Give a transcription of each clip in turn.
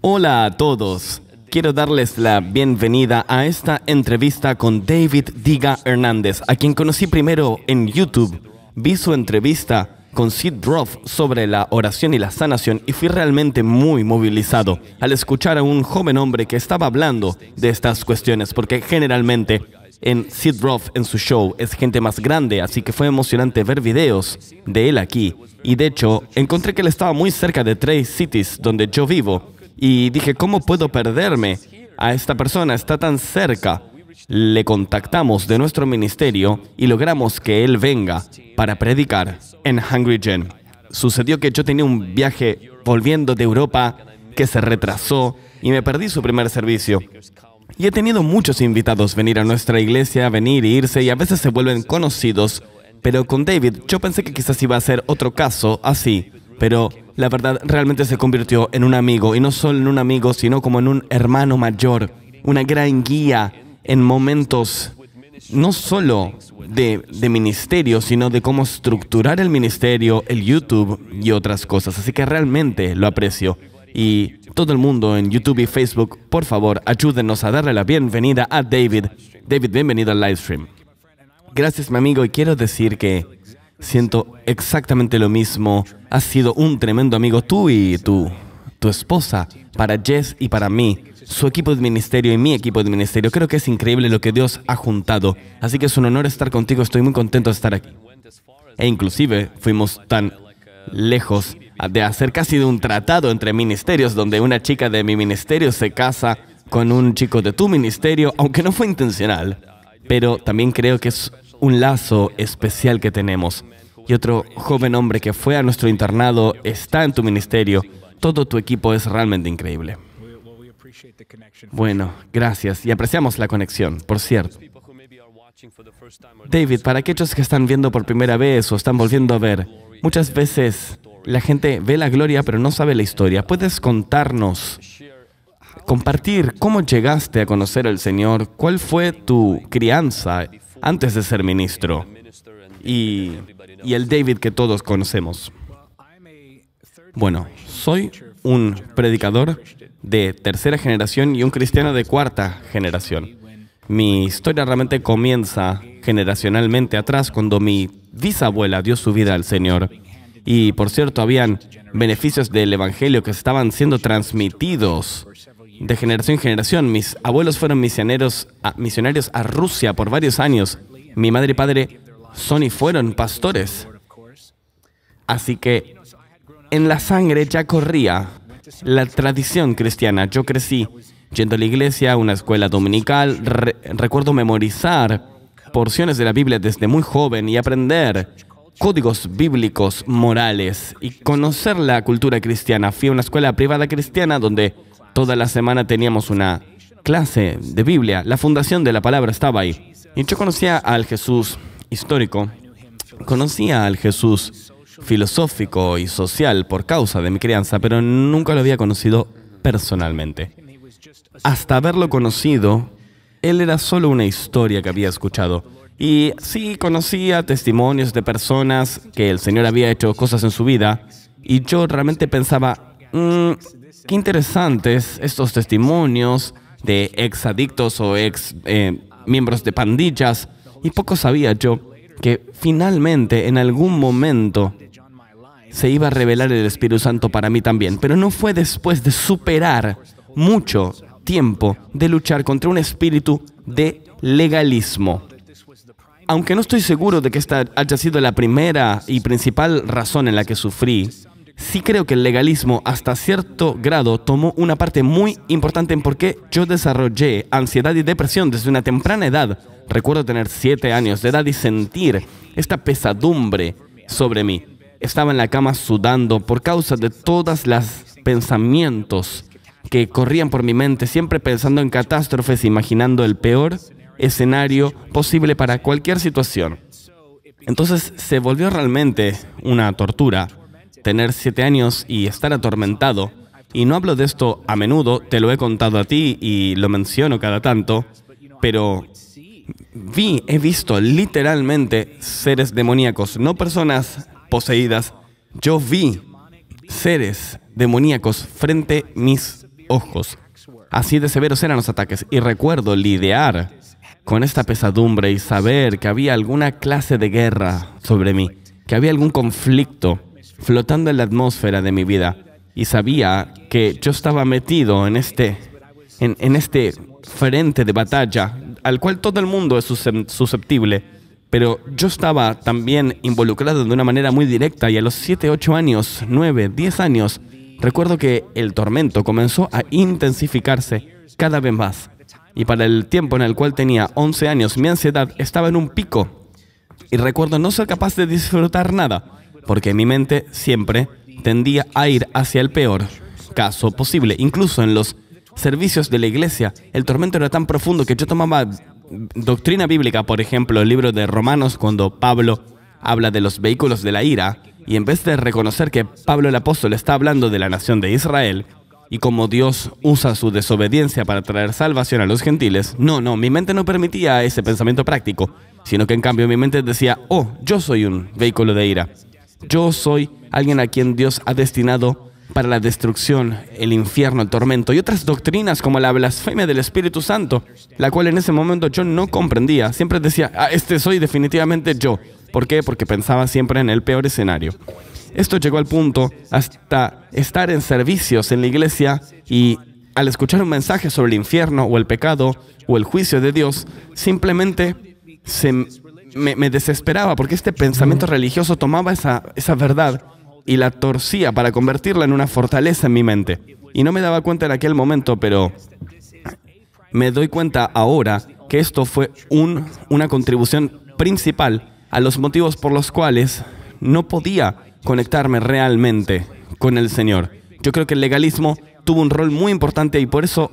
Hola a todos. Quiero darles la bienvenida a esta entrevista con David Diga Hernández, a quien conocí primero en YouTube. Vi su entrevista con Sid Roth sobre la oración y la sanación y fui realmente muy movilizado al escuchar a un joven hombre que estaba hablando de estas cuestiones, porque generalmente en Sid Roth, en su show, es gente más grande, así que fue emocionante ver videos de él aquí. Y de hecho, encontré que él estaba muy cerca de Trace Cities, donde yo vivo, y dije, ¿cómo puedo perderme a esta persona? Está tan cerca. Le contactamos de nuestro ministerio y logramos que él venga para predicar en Hungry Gen. Sucedió que yo tenía un viaje volviendo de Europa que se retrasó y me perdí su primer servicio. Y he tenido muchos invitados venir a nuestra iglesia, venir e irse, y a veces se vuelven conocidos. Pero con David, yo pensé que quizás iba a ser otro caso así. Pero la verdad realmente se convirtió en un amigo, y no solo en un amigo, sino como en un hermano mayor, una gran guía en momentos no solo de ministerio, sino de cómo estructurar el ministerio, el YouTube y otras cosas. Así que realmente lo aprecio. Y todo el mundo en YouTube y Facebook, por favor, ayúdenos a darle la bienvenida a David. David, bienvenido al livestream. Gracias, mi amigo, y quiero decir que siento exactamente lo mismo. Has sido un tremendo amigo, tú y tu esposa, para Jess y para mí, su equipo de ministerio y mi equipo de ministerio. Creo que es increíble lo que Dios ha juntado. Así que es un honor estar contigo, estoy muy contento de estar aquí. E inclusive fuimos tan lejos de hacer casi de un tratado entre ministerios, donde una chica de mi ministerio se casa con un chico de tu ministerio, aunque no fue intencional. Pero también creo que es un lazo especial que tenemos. Y otro joven hombre que fue a nuestro internado está en tu ministerio. Todo tu equipo es realmente increíble. Bueno, gracias. Y apreciamos la conexión, por cierto. David, para aquellos que están viendo por primera vez o están volviendo a ver, muchas veces la gente ve la gloria pero no sabe la historia. ¿Puedes contarnos, compartir cómo llegaste a conocer al Señor? ¿Cuál fue tu crianza antes de ser ministro? Y el David que todos conocemos. Bueno, soy un predicador de tercera generación y un cristiano de cuarta generación. Mi historia realmente comienza generacionalmente atrás, cuando mi bisabuela dio su vida al Señor. Y, por cierto, habían beneficios del Evangelio que estaban siendo transmitidos de generación en generación. Mis abuelos fueron misionarios a Rusia por varios años. Mi madre y padre son y fueron pastores. Así que en la sangre ya corría la tradición cristiana. Yo crecí yendo a la iglesia, a una escuela dominical. Recuerdo memorizar porciones de la Biblia desde muy joven y aprender códigos bíblicos morales y conocer la cultura cristiana. Fui a una escuela privada cristiana donde toda la semana teníamos una clase de Biblia. La fundación de la palabra estaba ahí. Y yo conocía al Jesús histórico, conocía al Jesús filosófico y social por causa de mi crianza, pero nunca lo había conocido personalmente. Hasta haberlo conocido, él era solo una historia que había escuchado. Y sí, conocía testimonios de personas que el Señor había hecho cosas en su vida, y yo realmente pensaba, qué interesantes estos testimonios de exadictos o miembros de pandillas, y poco sabía yo que finalmente en algún momento se iba a revelar el Espíritu Santo para mí también, pero no fue después de superar mucho tiempo de luchar contra un espíritu de legalismo. Aunque no estoy seguro de que esta haya sido la primera y principal razón en la que sufrí, sí creo que el legalismo hasta cierto grado tomó una parte muy importante en por qué yo desarrollé ansiedad y depresión desde una temprana edad. Recuerdo tener 7 años de edad y sentir esta pesadumbre sobre mí. Estaba en la cama sudando por causa de todos los pensamientos que corrían por mi mente, siempre pensando en catástrofes, imaginando el peor escenario posible para cualquier situación. Entonces se volvió realmente una tortura tener 7 años y estar atormentado. Y no hablo de esto a menudo, te lo he contado a ti y lo menciono cada tanto, pero he visto literalmente seres demoníacos, no personas poseídas. Yo vi seres demoníacos frente a mis ojos. Así de severos eran los ataques. Y recuerdo lidiar con esta pesadumbre y saber que había alguna clase de guerra sobre mí, que había algún conflicto flotando en la atmósfera de mi vida. Y sabía que yo estaba metido en este frente de batalla al cual todo el mundo es susceptible, pero yo estaba también involucrado de una manera muy directa y a los 7, 8 años, 9, 10 años, recuerdo que el tormento comenzó a intensificarse cada vez más. Y para el tiempo en el cual tenía 11 años, mi ansiedad estaba en un pico. Y recuerdo no ser capaz de disfrutar nada, porque mi mente siempre tendía a ir hacia el peor caso posible. Incluso en los servicios de la iglesia, el tormento era tan profundo que yo tomaba doctrina bíblica, por ejemplo, el libro de Romanos, cuando Pablo habla de los vehículos de la ira, y en vez de reconocer que Pablo el apóstol está hablando de la nación de Israel, y cómo Dios usa su desobediencia para traer salvación a los gentiles, no, mi mente no permitía ese pensamiento práctico, sino que en cambio mi mente decía, oh, yo soy un vehículo de ira. Yo soy alguien a quien Dios ha destinado para la destrucción, el infierno, el tormento y otras doctrinas como la blasfemia del Espíritu Santo, la cual en ese momento yo no comprendía. Siempre decía, este soy definitivamente yo. ¿Por qué? Porque pensaba siempre en el peor escenario. Esto llegó al punto hasta estar en servicios en la iglesia y al escuchar un mensaje sobre el infierno o el pecado o el juicio de Dios, simplemente me desesperaba porque este pensamiento religioso tomaba esa verdad y la torcía para convertirla en una fortaleza en mi mente. Y no me daba cuenta en aquel momento, pero me doy cuenta ahora que esto fue una contribución principal a los motivos por los cuales no podía conectarme realmente con el Señor. Yo creo que el legalismo tuvo un rol muy importante y por eso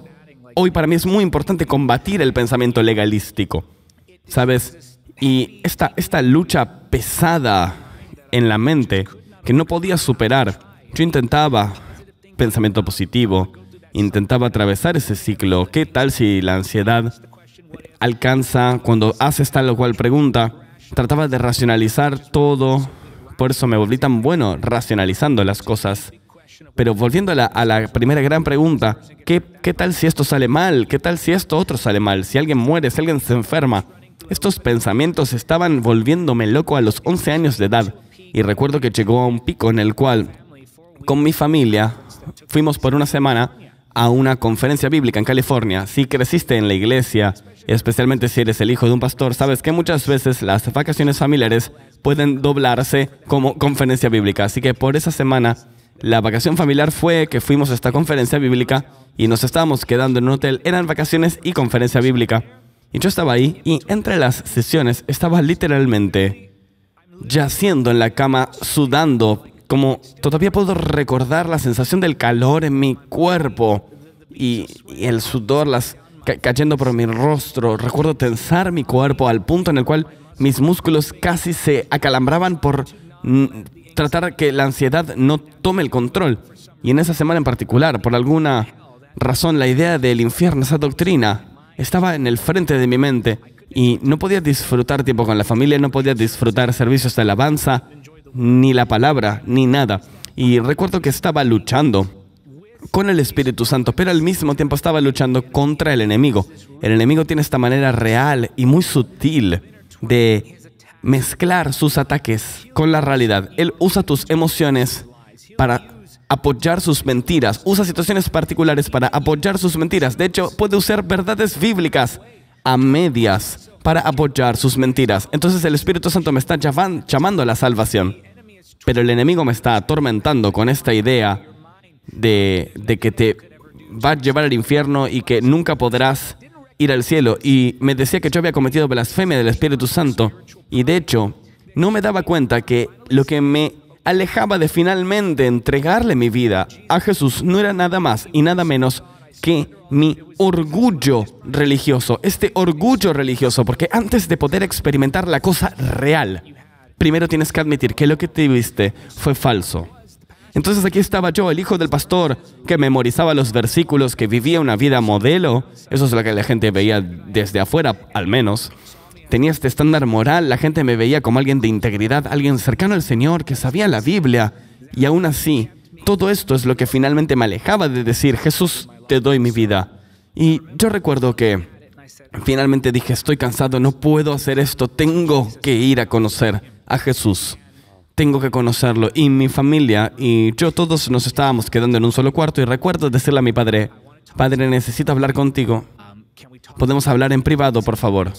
hoy para mí es muy importante combatir el pensamiento legalístico, ¿sabes? Y esta lucha pesada en la mente que no podía superar. Yo intentaba pensamiento positivo, intentaba atravesar ese ciclo. ¿Qué tal si la ansiedad alcanza cuando haces tal o cual pregunta? Trataba de racionalizar todo, por eso me volví tan bueno racionalizando las cosas. Pero volviendo a la primera gran pregunta, ¿qué tal si esto sale mal? ¿Qué tal si esto otro sale mal? Si alguien muere, si alguien se enferma. Estos pensamientos estaban volviéndome loco a los 11 años de edad. Y recuerdo que llegó a un pico en el cual, con mi familia, fuimos por una semana a una conferencia bíblica en California. Si creciste en la iglesia, especialmente si eres el hijo de un pastor, sabes que muchas veces las vacaciones familiares pueden doblarse como conferencia bíblica. Así que por esa semana, la vacación familiar fue que fuimos a esta conferencia bíblica y nos estábamos quedando en un hotel. Eran vacaciones y conferencia bíblica. Y yo estaba ahí y entre las sesiones estaba literalmente yaciendo en la cama, sudando, como todavía puedo recordar la sensación del calor en mi cuerpo y el sudor cayendo por mi rostro. Recuerdo tensar mi cuerpo al punto en el cual mis músculos casi se acalambraban por tratar que la ansiedad no tome el control. Y en esa semana en particular, por alguna razón, la idea del infierno, esa doctrina, estaba en el frente de mi mente. Y no podía disfrutar tiempo con la familia, no podía disfrutar servicios de alabanza, ni la palabra, ni nada. Y recuerdo que estaba luchando con el Espíritu Santo, pero al mismo tiempo estaba luchando contra el enemigo. El enemigo tiene esta manera real y muy sutil de mezclar sus ataques con la realidad. Él usa tus emociones para apoyar sus mentiras, usa situaciones particulares para apoyar sus mentiras. De hecho, puede usar verdades bíblicas a medias para apoyar sus mentiras. Entonces el Espíritu Santo me está llamando a la salvación, pero el enemigo me está atormentando con esta idea de que te va a llevar al infierno y que nunca podrás ir al cielo. Y me decía que yo había cometido blasfemia del Espíritu Santo. Y de hecho, no me daba cuenta que lo que me alejaba de finalmente entregarle mi vida a Jesús no era nada más y nada menos que mi orgullo religioso. Este orgullo religioso, porque antes de poder experimentar la cosa real, primero tienes que admitir que lo que te viste fue falso. Entonces aquí estaba yo, el hijo del pastor, que memorizaba los versículos, que vivía una vida modelo. Eso es lo que la gente veía desde afuera, al menos. Tenía este estándar moral, la gente me veía como alguien de integridad, alguien cercano al Señor, que sabía la Biblia. Y aún así, todo esto es lo que finalmente me alejaba de decir, Jesús, te doy mi vida. Y yo recuerdo que finalmente dije, estoy cansado, no puedo hacer esto, tengo que ir a conocer a Jesús. Tengo que conocerlo. Y mi familia y yo todos nos estábamos quedando en un solo cuarto y recuerdo decirle a mi padre, Padre, necesito hablar contigo. ¿Podemos hablar en privado, por favor?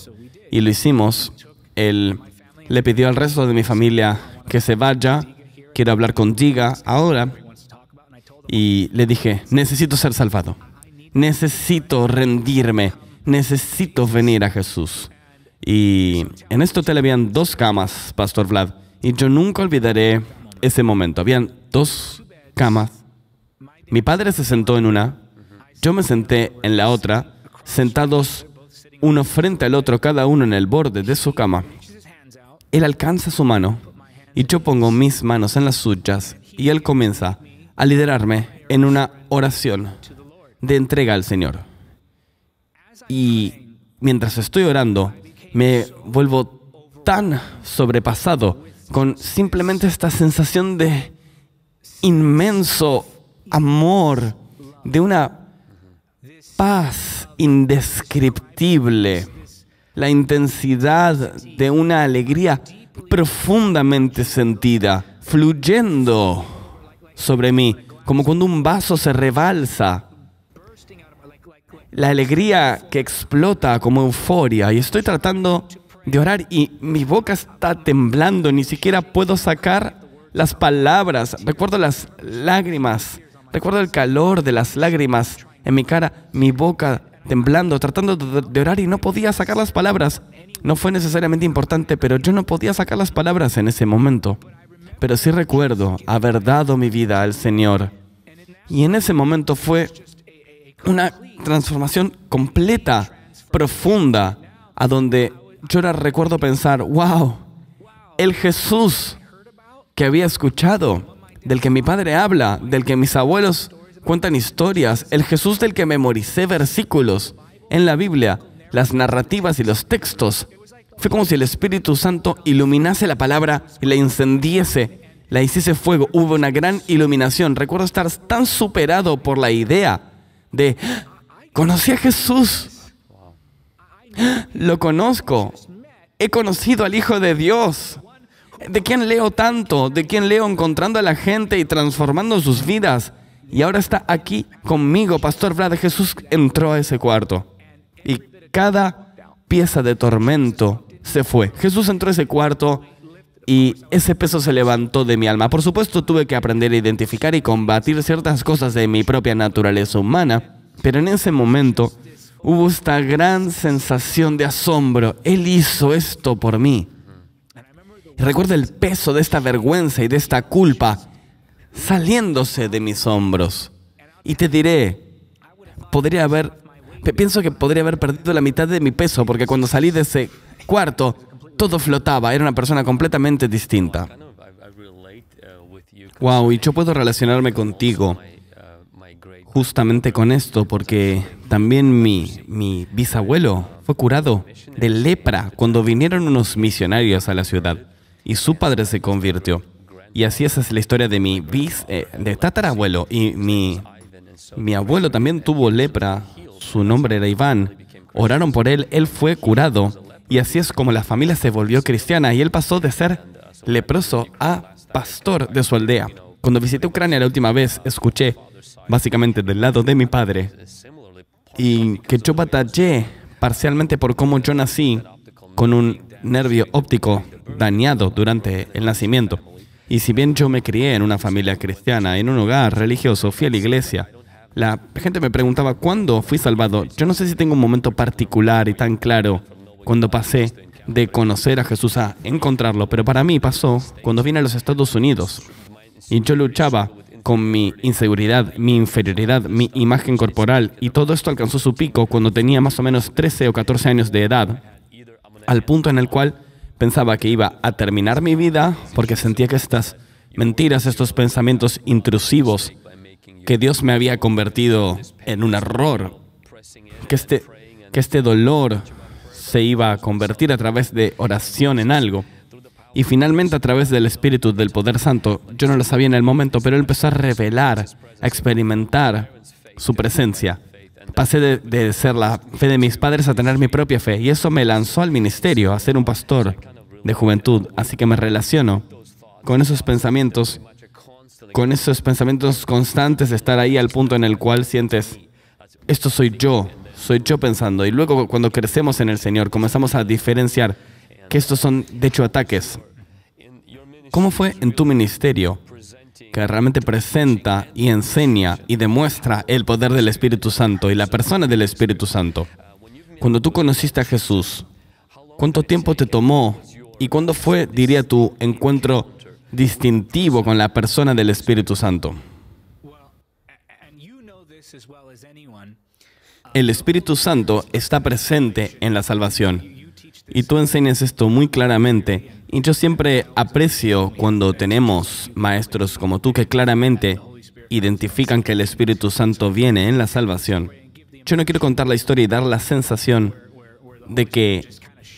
Y lo hicimos. Él le pidió al resto de mi familia que se vaya. Quiero hablar contigo ahora. Y le dije, necesito ser salvado. Necesito rendirme. Necesito venir a Jesús. Y en este hotel habían 2 camas, Pastor Vlad. Y yo nunca olvidaré ese momento. Habían 2 camas. Mi padre se sentó en una. Yo me senté en la otra, sentados uno frente al otro, cada uno en el borde de su cama. Él alcanza su mano y yo pongo mis manos en las suyas y él comienza a liderarme en una oración de entrega al Señor. Y mientras estoy orando, me vuelvo tan sobrepasado con simplemente esta sensación de inmenso amor, de una paz indescriptible, la intensidad de una alegría profundamente sentida, fluyendo sobre mí, como cuando un vaso se rebalsa. La alegría que explota como euforia. Y estoy tratando de orar y mi boca está temblando, ni siquiera puedo sacar las palabras. Recuerdo las lágrimas, recuerdo el calor de las lágrimas en mi cara, mi boca temblando, tratando de orar y no podía sacar las palabras. No fue necesariamente importante, pero yo no podía sacar las palabras en ese momento. Pero sí recuerdo haber dado mi vida al Señor. Y en ese momento fue una transformación completa, profunda, a donde yo ahora recuerdo pensar, wow, el Jesús que había escuchado, del que mi padre habla, del que mis abuelos cuentan historias, el Jesús del que memoricé versículos en la Biblia, las narrativas y los textos. Fue como si el Espíritu Santo iluminase la palabra y la incendiese, la hiciese fuego. Hubo una gran iluminación. Recuerdo estar tan superado por la idea de, conocí a Jesús, lo conozco, he conocido al Hijo de Dios. ¿De quién leo tanto? ¿De quién leo encontrando a la gente y transformando sus vidas? Y ahora está aquí conmigo, Pastor Vlad. Jesús entró a ese cuarto y cada pieza de tormento se fue. Jesús entró a ese cuarto y ese peso se levantó de mi alma. Por supuesto, tuve que aprender a identificar y combatir ciertas cosas de mi propia naturaleza humana, pero en ese momento hubo esta gran sensación de asombro. Él hizo esto por mí. Y recuerdo el peso de esta vergüenza y de esta culpa saliéndose de mis hombros. Y te diré, pienso que podría haber perdido la mitad de mi peso, porque cuando salí de ese cuarto, todo flotaba, era una persona completamente distinta. Wow, y yo puedo relacionarme contigo justamente con esto, porque también mi bisabuelo fue curado de lepra cuando vinieron unos misionarios a la ciudad, y su padre se convirtió. Y así esa es la historia de mi tatarabuelo. Y mi abuelo también tuvo lepra. Su nombre era Iván. Oraron por él, él fue curado. Y así es como la familia se volvió cristiana. Y él pasó de ser leproso a pastor de su aldea. Cuando visité Ucrania la última vez, escuché, básicamente del lado de mi padre, y que yo batallé parcialmente por cómo yo nací con un nervio óptico dañado durante el nacimiento. Y si bien yo me crié en una familia cristiana, en un hogar religioso, fui a la iglesia, la gente me preguntaba, ¿cuándo fui salvado? Yo no sé si tengo un momento particular y tan claro cuando pasé de conocer a Jesús a encontrarlo, pero para mí pasó cuando vine a los Estados Unidos. Y yo luchaba con mi inseguridad, mi inferioridad, mi imagen corporal, y todo esto alcanzó su pico cuando tenía más o menos 13 o 14 años de edad, al punto en el cual pensaba que iba a terminar mi vida porque sentía que estas mentiras, estos pensamientos intrusivos, que Dios me había convertido en un error, que este dolor se iba a convertir a través de oración en algo. Y finalmente, a través del Espíritu, del Poder Santo, yo no lo sabía en el momento, pero Él empezó a revelar, a experimentar su presencia. Pasé de ser la fe de mis padres a tener mi propia fe. Y eso me lanzó al ministerio, a ser un pastor de juventud. Así que me relaciono con esos pensamientos constantes de estar ahí al punto en el cual sientes, esto soy yo pensando. Y luego cuando crecemos en el Señor, comenzamos a diferenciar que estos son, de hecho, ataques. ¿Cómo fue en tu ministerio que realmente presenta y enseña y demuestra el poder del Espíritu Santo y la persona del Espíritu Santo? Cuando tú conociste a Jesús, ¿cuánto tiempo te tomó y cuándo fue, diría, tu encuentro distintivo con la persona del Espíritu Santo? El Espíritu Santo está presente en la salvación. Y tú enseñas esto muy claramente. Y yo siempre aprecio cuando tenemos maestros como tú que claramente identifican que el Espíritu Santo viene en la salvación. Yo no quiero contar la historia y dar la sensación de que...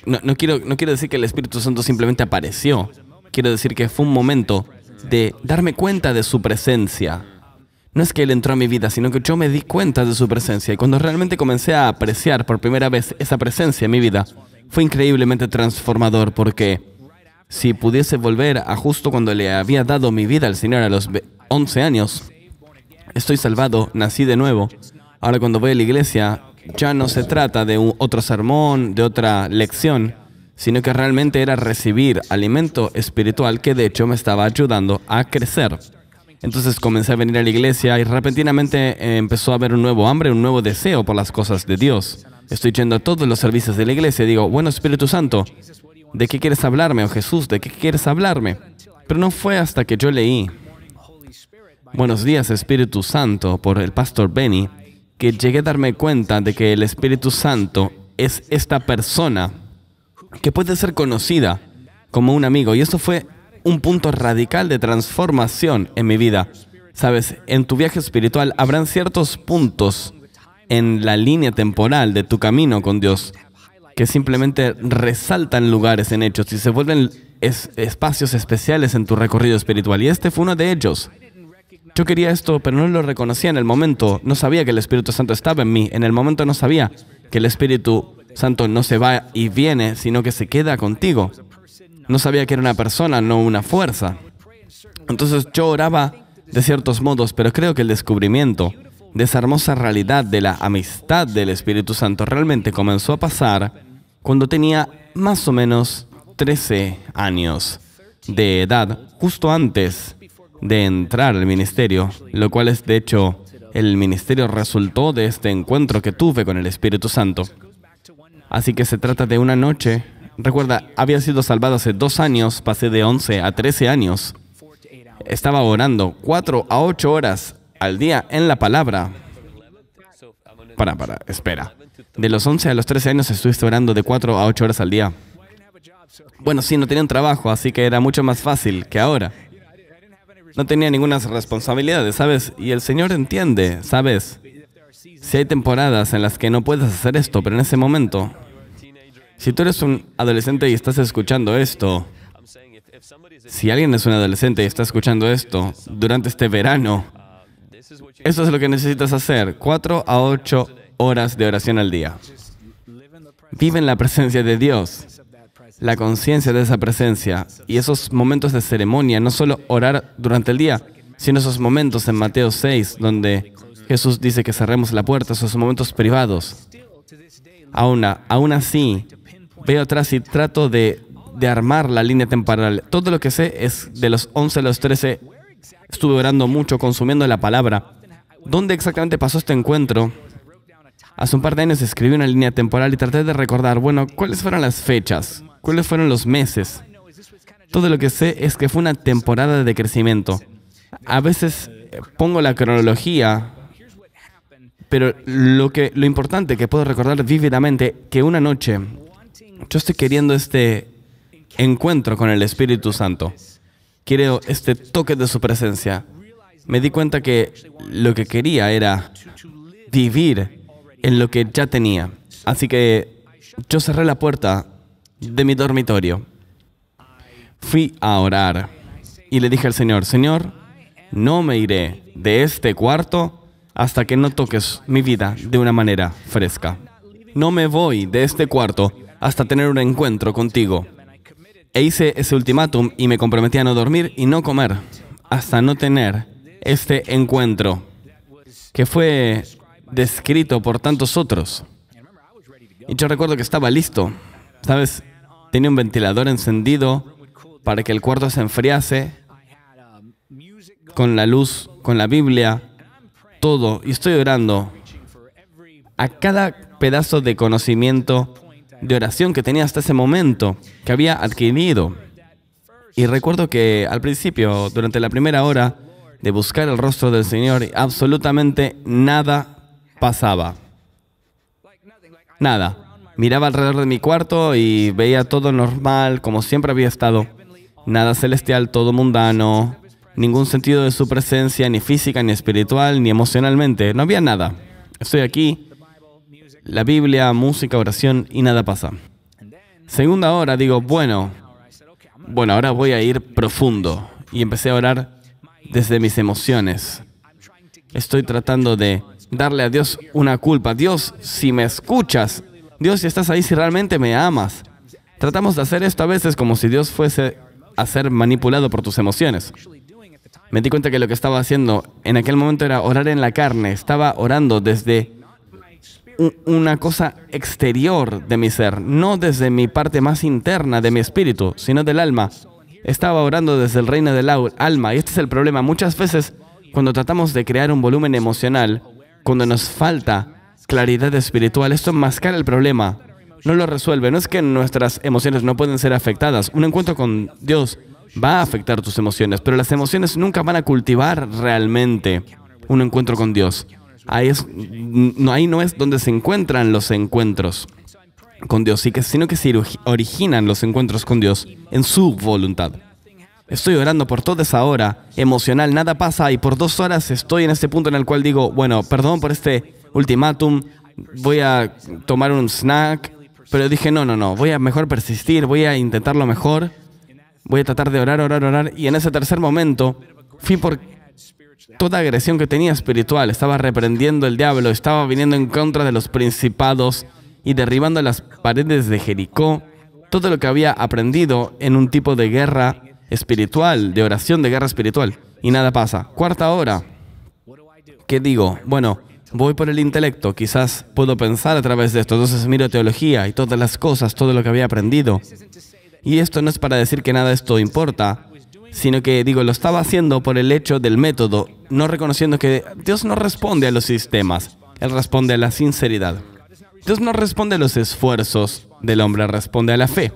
No quiero decir que el Espíritu Santo simplemente apareció. Quiero decir que fue un momento de darme cuenta de su presencia. No es que Él entró a mi vida, sino que yo me di cuenta de su presencia. Y cuando realmente comencé a apreciar por primera vez esa presencia en mi vida, fue increíblemente transformador, porque si pudiese volver a justo cuando le había dado mi vida al Señor a los 11 años, estoy salvado, nací de nuevo. Ahora cuando voy a la iglesia, ya no se trata de otro sermón, de otra lección, sino que realmente era recibir alimento espiritual que de hecho me estaba ayudando a crecer. Entonces comencé a venir a la iglesia y repentinamente empezó a haber un nuevo hambre, un nuevo deseo por las cosas de Dios. Estoy yendo a todos los servicios de la iglesia y digo, bueno, Espíritu Santo, ¿de qué quieres hablarme? O Jesús, ¿de qué quieres hablarme? Pero no fue hasta que yo leí Buenos días, Espíritu Santo, por el pastor Benny, que llegué a darme cuenta de que el Espíritu Santo es esta persona que puede ser conocida como un amigo. Y eso fue un punto radical de transformación en mi vida. Sabes, en tu viaje espiritual habrán ciertos puntos en la línea temporal de tu camino con Dios que simplemente resaltan lugares en hechos y se vuelven espacios especiales en tu recorrido espiritual. Y este fue uno de ellos. Yo quería esto, pero no lo reconocía en el momento. No sabía que el Espíritu Santo estaba en mí. En el momento no sabía que el Espíritu Santo no se va y viene, sino que se queda contigo. No sabía que era una persona, no una fuerza. Entonces yo oraba de ciertos modos, pero creo que el descubrimiento de esa hermosa realidad de la amistad del Espíritu Santo realmente comenzó a pasar cuando tenía más o menos 13 años de edad, justo antes de entrar al ministerio, lo cual es, de hecho, el ministerio resultó de este encuentro que tuve con el Espíritu Santo. Así que se trata de una noche. Recuerda, había sido salvado hace 2 años, pasé de 11 a 13 años. Estaba orando 4 a 8 horas al día en la palabra. Espera. De los 11 a los 13 años estuviste orando de 4 a 8 horas al día. Bueno, sí, no tenía un trabajo, así que era mucho más fácil que ahora. No tenía ninguna responsabilidad, ¿sabes? Y el Señor entiende, ¿sabes? Si hay temporadas en las que no puedes hacer esto, pero en ese momento, si tú eres un adolescente y estás escuchando esto, si alguien es un adolescente y está escuchando esto durante este verano, esto es lo que necesitas hacer, 4 a 8 horas de oración al día. Vive en la presencia de Dios, la conciencia de esa presencia y esos momentos de ceremonia, no solo orar durante el día, sino esos momentos en Mateo 6, donde Jesús dice que cerremos la puerta, esos momentos privados. Aún así, veo atrás y trato de armar la línea temporal. Todo lo que sé es de los 11 a los 13, estuve orando mucho, consumiendo la palabra. ¿Dónde exactamente pasó este encuentro? Hace un par de años escribí una línea temporal y traté de recordar, bueno, ¿cuáles fueron las fechas? ¿Cuáles fueron los meses? Todo lo que sé es que fue una temporada de crecimiento. A veces pongo la cronología, pero lo importante que puedo recordar vívidamente, que una noche yo estoy queriendo este encuentro con el Espíritu Santo. Quiero este toque de su presencia. Me di cuenta que lo que quería era vivir en lo que ya tenía. Así que yo cerré la puerta de mi dormitorio. fui a orar y le dije al Señor, Señor, no me iré de este cuarto hasta que no toques mi vida de una manera fresca. No me voy de este cuarto hasta tener un encuentro contigo. E hice ese ultimátum y me comprometí a no dormir y no comer hasta no tener este encuentro que fue descrito por tantos otros. Y yo recuerdo que estaba listo, ¿sabes? Tenía un ventilador encendido para que el cuarto se enfriase, con la luz, con la Biblia, todo. Y estoy orando a cada pedazo de conocimiento, de oración que tenía hasta ese momento, que había adquirido. Y recuerdo que al principio, durante la primera hora de buscar el rostro del Señor, absolutamente nada pasaba. Nada. Miraba alrededor de mi cuarto y veía todo normal, como siempre había estado. Nada celestial, todo mundano. Ningún sentido de su presencia, ni física, ni espiritual, ni emocionalmente. No había nada. Estoy aquí, la Biblia, música, oración, y nada pasa. Segunda hora, digo, bueno, ahora voy a ir profundo. Y empecé a orar desde mis emociones. Estoy tratando de darle a Dios una culpa. Dios, si me escuchas, Dios, si estás ahí, si realmente me amas. Tratamos de hacer esto a veces como si Dios fuese a ser manipulado por tus emociones. Me di cuenta que lo que estaba haciendo en aquel momento era orar en la carne. Estaba orando desde una cosa exterior de mi ser, no desde mi parte más interna de mi espíritu, sino del alma. Estaba orando desde el reino del alma, y este es el problema. Muchas veces, cuando tratamos de crear un volumen emocional, cuando nos falta claridad espiritual, esto enmascara el problema, no lo resuelve. No es que nuestras emociones no pueden ser afectadas. Un encuentro con Dios va a afectar tus emociones, pero las emociones nunca van a cultivar realmente un encuentro con Dios. Ahí no es donde se encuentran los encuentros con Dios, sino que se originan los encuentros con Dios en su voluntad. Estoy orando por toda esa hora emocional, nada pasa, y por 2 horas estoy en este punto en el cual digo, bueno, perdón por este ultimátum, voy a tomar un snack, pero dije, no, voy a mejor persistir, voy a intentarlo mejor, voy a tratar de orar, y en ese tercer momento fui por toda agresión que tenía espiritual. Estaba reprendiendo el diablo, estaba viniendo en contra de los principados y derribando las paredes de Jericó, todo lo que había aprendido en un tipo de guerra espiritual, de oración de guerra espiritual, y nada pasa. Cuarta hora, ¿qué digo? Bueno, voy por el intelecto, quizás puedo pensar a través de esto, entonces miro teología y todas las cosas, todo lo que había aprendido. Y esto no es para decir que nada de esto importa, sino que, digo, lo estaba haciendo por el hecho del método, no reconociendo que Dios no responde a los sistemas, Él responde a la sinceridad. Dios no responde a los esfuerzos del hombre, responde a la fe.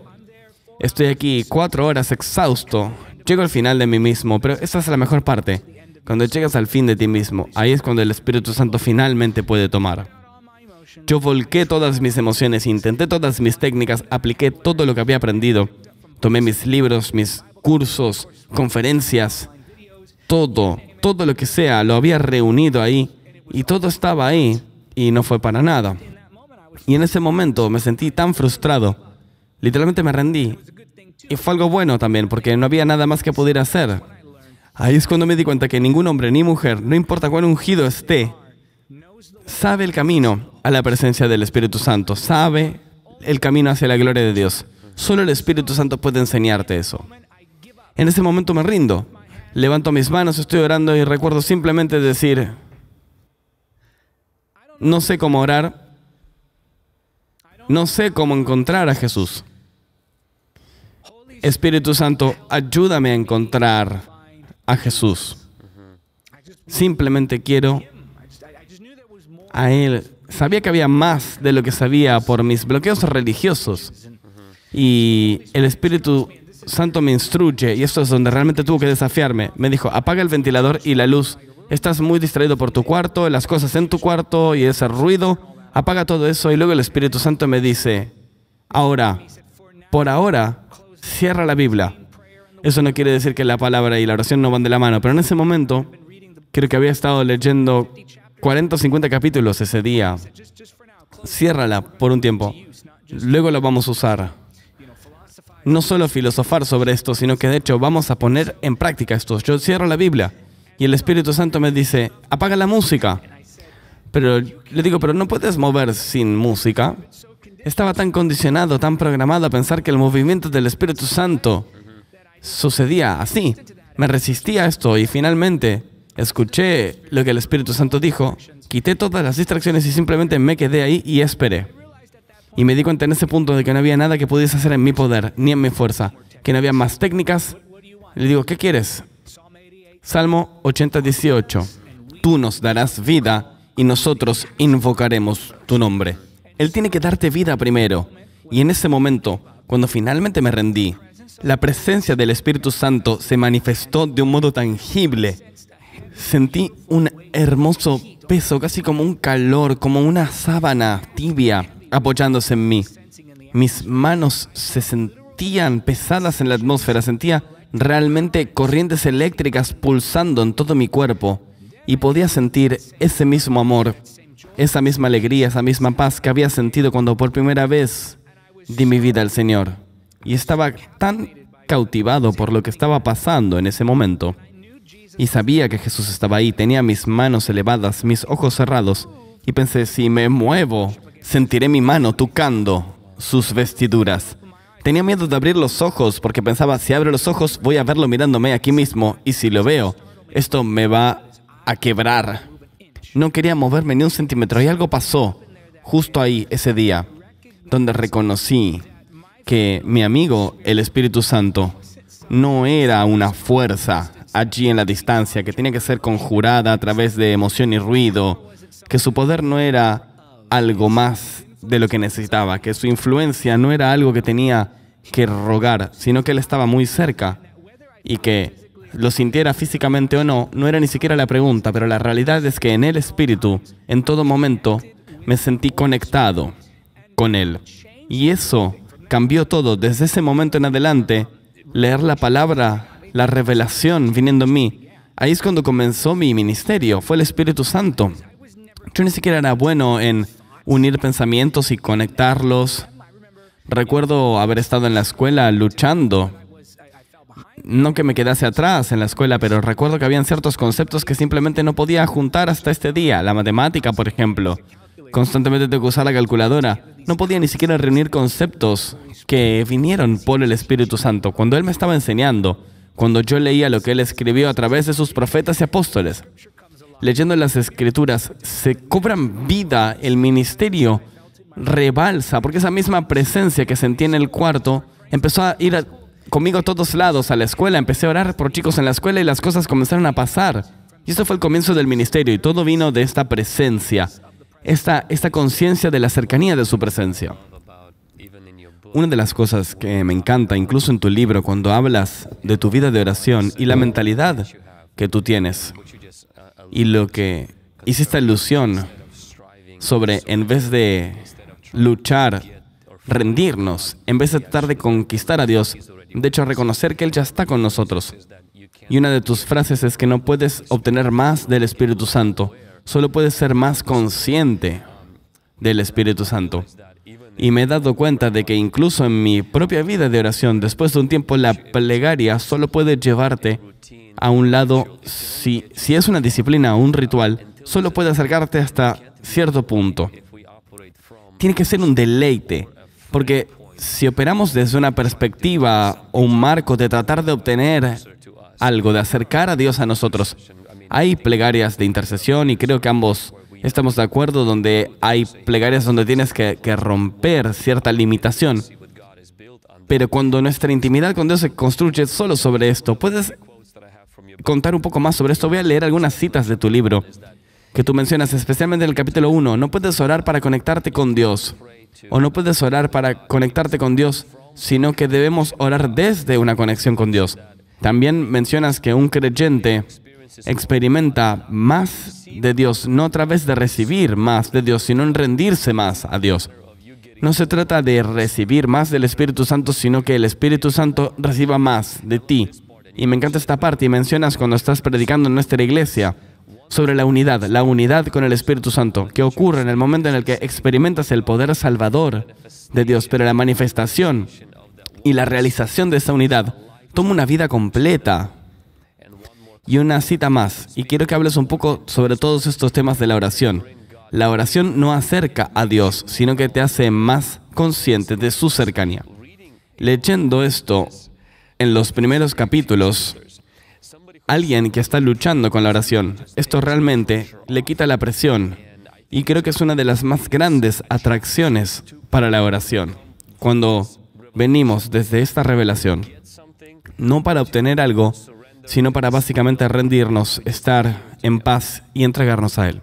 Estoy aquí 4 horas exhausto, llego al final de mí mismo, pero esa es la mejor parte. Cuando llegas al fin de ti mismo, ahí es cuando el Espíritu Santo finalmente puede tomar. Yo volqué todas mis emociones, intenté todas mis técnicas, apliqué todo lo que había aprendido. Tomé mis libros, mis cursos, conferencias, todo lo que sea, lo había reunido ahí y todo estaba ahí y no fue para nada. Y en ese momento me sentí tan frustrado, literalmente me rendí. Y fue algo bueno también, porque no había nada más que pudiera hacer. Ahí es cuando me di cuenta que ningún hombre ni mujer, no importa cuán ungido esté, sabe el camino a la presencia del Espíritu Santo, sabe el camino hacia la gloria de Dios. Solo el Espíritu Santo puede enseñarte eso. En ese momento me rindo, levanto mis manos, estoy orando y recuerdo simplemente decir, no sé cómo orar, no sé cómo encontrar a Jesús. Espíritu Santo, ayúdame a encontrar a Jesús. Simplemente quiero a Él. Sabía que había más de lo que sabía por mis bloqueos religiosos. Y el Espíritu Santo me instruye, y esto es donde realmente tuvo que desafiarme. Me dijo, apaga el ventilador y la luz. Estás muy distraído por tu cuarto, las cosas en tu cuarto y ese ruido. Apaga todo eso. Y luego el Espíritu Santo me dice, ahora, por ahora, cierra la Biblia. Eso no quiere decir que la palabra y la oración no van de la mano, pero en ese momento, creo que había estado leyendo 40 o 50 capítulos ese día. Ciérrala por un tiempo. Luego la vamos a usar. no solo filosofar sobre esto, sino que de hecho vamos a poner en práctica esto. Yo cierro la Biblia y el Espíritu Santo me dice, apaga la música. Pero le digo, pero no puedes mover sin música. Estaba tan condicionado, tan programado a pensar que el movimiento del Espíritu Santo sucedía así. Me resistía a esto y finalmente escuché lo que el Espíritu Santo dijo, quité todas las distracciones y simplemente me quedé ahí y esperé. Y me di cuenta en ese punto de que no había nada que pudiese hacer en mi poder, ni en mi fuerza, que no había más técnicas. Le digo, ¿qué quieres? Salmo 80:18. Tú nos darás vida y nosotros invocaremos tu nombre. Él tiene que darte vida primero. Y en ese momento, cuando finalmente me rendí, la presencia del Espíritu Santo se manifestó de un modo tangible. Sentí un hermoso peso, casi como un calor, como una sábana tibia apoyándose en mí. Mis manos se sentían pesadas en la atmósfera, sentía realmente corrientes eléctricas pulsando en todo mi cuerpo y podía sentir ese mismo amor, esa misma alegría, esa misma paz que había sentido cuando por primera vez di mi vida al Señor. Y estaba tan cautivado por lo que estaba pasando en ese momento. Y sabía que Jesús estaba ahí, tenía mis manos elevadas, mis ojos cerrados. Y pensé, si me muevo, sentiré mi mano tocando sus vestiduras. Tenía miedo de abrir los ojos porque pensaba, si abro los ojos voy a verlo mirándome aquí mismo. Y si lo veo, esto me va a quebrar. No quería moverme ni un centímetro y algo pasó justo ahí ese día, donde reconocí que mi amigo, el Espíritu Santo, no era una fuerza allí en la distancia, que tenía que ser conjurada a través de emoción y ruido, que su poder no era algo más de lo que necesitaba, que su influencia no era algo que tenía que rogar, sino que Él estaba muy cerca y que lo sintiera físicamente o no, no era ni siquiera la pregunta, pero la realidad es que en el Espíritu, en todo momento, me sentí conectado con Él. Y eso cambió todo. Desde ese momento en adelante, leer la palabra, la revelación viniendo en mí, ahí es cuando comenzó mi ministerio, fue el Espíritu Santo. Yo ni siquiera era bueno en unir pensamientos y conectarlos. Recuerdo haber estado en la escuela luchando. No que me quedase atrás en la escuela, pero recuerdo que habían ciertos conceptos que simplemente no podía juntar hasta este día. La matemática, por ejemplo. Constantemente tengo que usar la calculadora. No podía ni siquiera reunir conceptos que vinieron por el Espíritu Santo. Cuando Él me estaba enseñando, cuando yo leía lo que Él escribió a través de sus profetas y apóstoles, leyendo las Escrituras, se cobran vida, el ministerio rebalsa, porque esa misma presencia que sentí en el cuarto empezó a ir conmigo a todos lados, a la escuela. Empecé a orar por chicos en la escuela y las cosas comenzaron a pasar. Y esto fue el comienzo del ministerio y todo vino de esta presencia, esta conciencia de la cercanía de su presencia. Una de las cosas que me encanta, incluso en tu libro, cuando hablas de tu vida de oración y la mentalidad que tú tienes, y lo que hiciste alusión sobre, en vez de luchar, rendirnos, en vez de tratar de conquistar a Dios, de hecho, reconocer que Él ya está con nosotros. Y una de tus frases es que no puedes obtener más del Espíritu Santo, solo puedes ser más consciente del Espíritu Santo. Y me he dado cuenta de que incluso en mi propia vida de oración, después de un tiempo, la plegaria solo puede llevarte a un lado, si es una disciplina o un ritual, solo puede acercarte hasta cierto punto. Tiene que ser un deleite, porque si operamos desde una perspectiva o un marco de tratar de obtener algo, de acercar a Dios a nosotros, hay plegarias de intercesión y creo que ambos estamos de acuerdo donde hay plegarias donde tienes que romper cierta limitación. Pero cuando nuestra intimidad con Dios se construye solo sobre esto, ¿puedes contar un poco más sobre esto? Voy a leer algunas citas de tu libro que tú mencionas, especialmente en el capítulo 1. No puedes orar para conectarte con Dios, o no puedes orar para conectarte con Dios, sino que debemos orar desde una conexión con Dios. También mencionas que un creyente experimenta más de Dios, no a través de recibir más de Dios, sino en rendirse más a Dios. No se trata de recibir más del Espíritu Santo, sino que el Espíritu Santo reciba más de ti. Y me encanta esta parte, y mencionas cuando estás predicando en nuestra iglesia sobre la unidad con el Espíritu Santo, que ocurre en el momento en el que experimentas el poder salvador de Dios, pero la manifestación Y la realización de esa unidad toma una vida completa. Y una cita más, y quiero que hables un poco sobre todos estos temas de la oración. La oración no acerca a Dios, sino que te hace más consciente de su cercanía. Leyendo esto en los primeros capítulos, alguien que está luchando con la oración, esto realmente le quita la presión, y creo que es una de las más grandes atracciones para la oración. Cuando venimos desde esta revelación, no para obtener algo, sino para básicamente rendirnos, estar en paz y entregarnos a Él.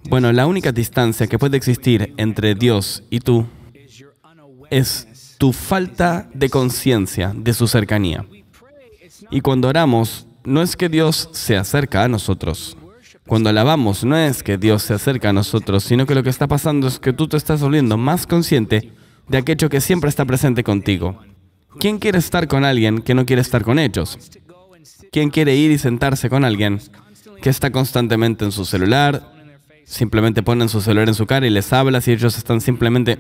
Bueno, la única distancia que puede existir entre Dios y tú es tu falta de conciencia de su cercanía. Y cuando oramos, no es que Dios se acerca a nosotros. Cuando alabamos, no es que Dios se acerca a nosotros, sino que lo que está pasando es que tú te estás volviendo más consciente de aquello que siempre está presente contigo. ¿Quién quiere estar con alguien que no quiere estar con ellos? ¿Quién quiere ir y sentarse con alguien que está constantemente en su celular? Simplemente ponen su celular en su cara y les hablas y ellos están simplemente...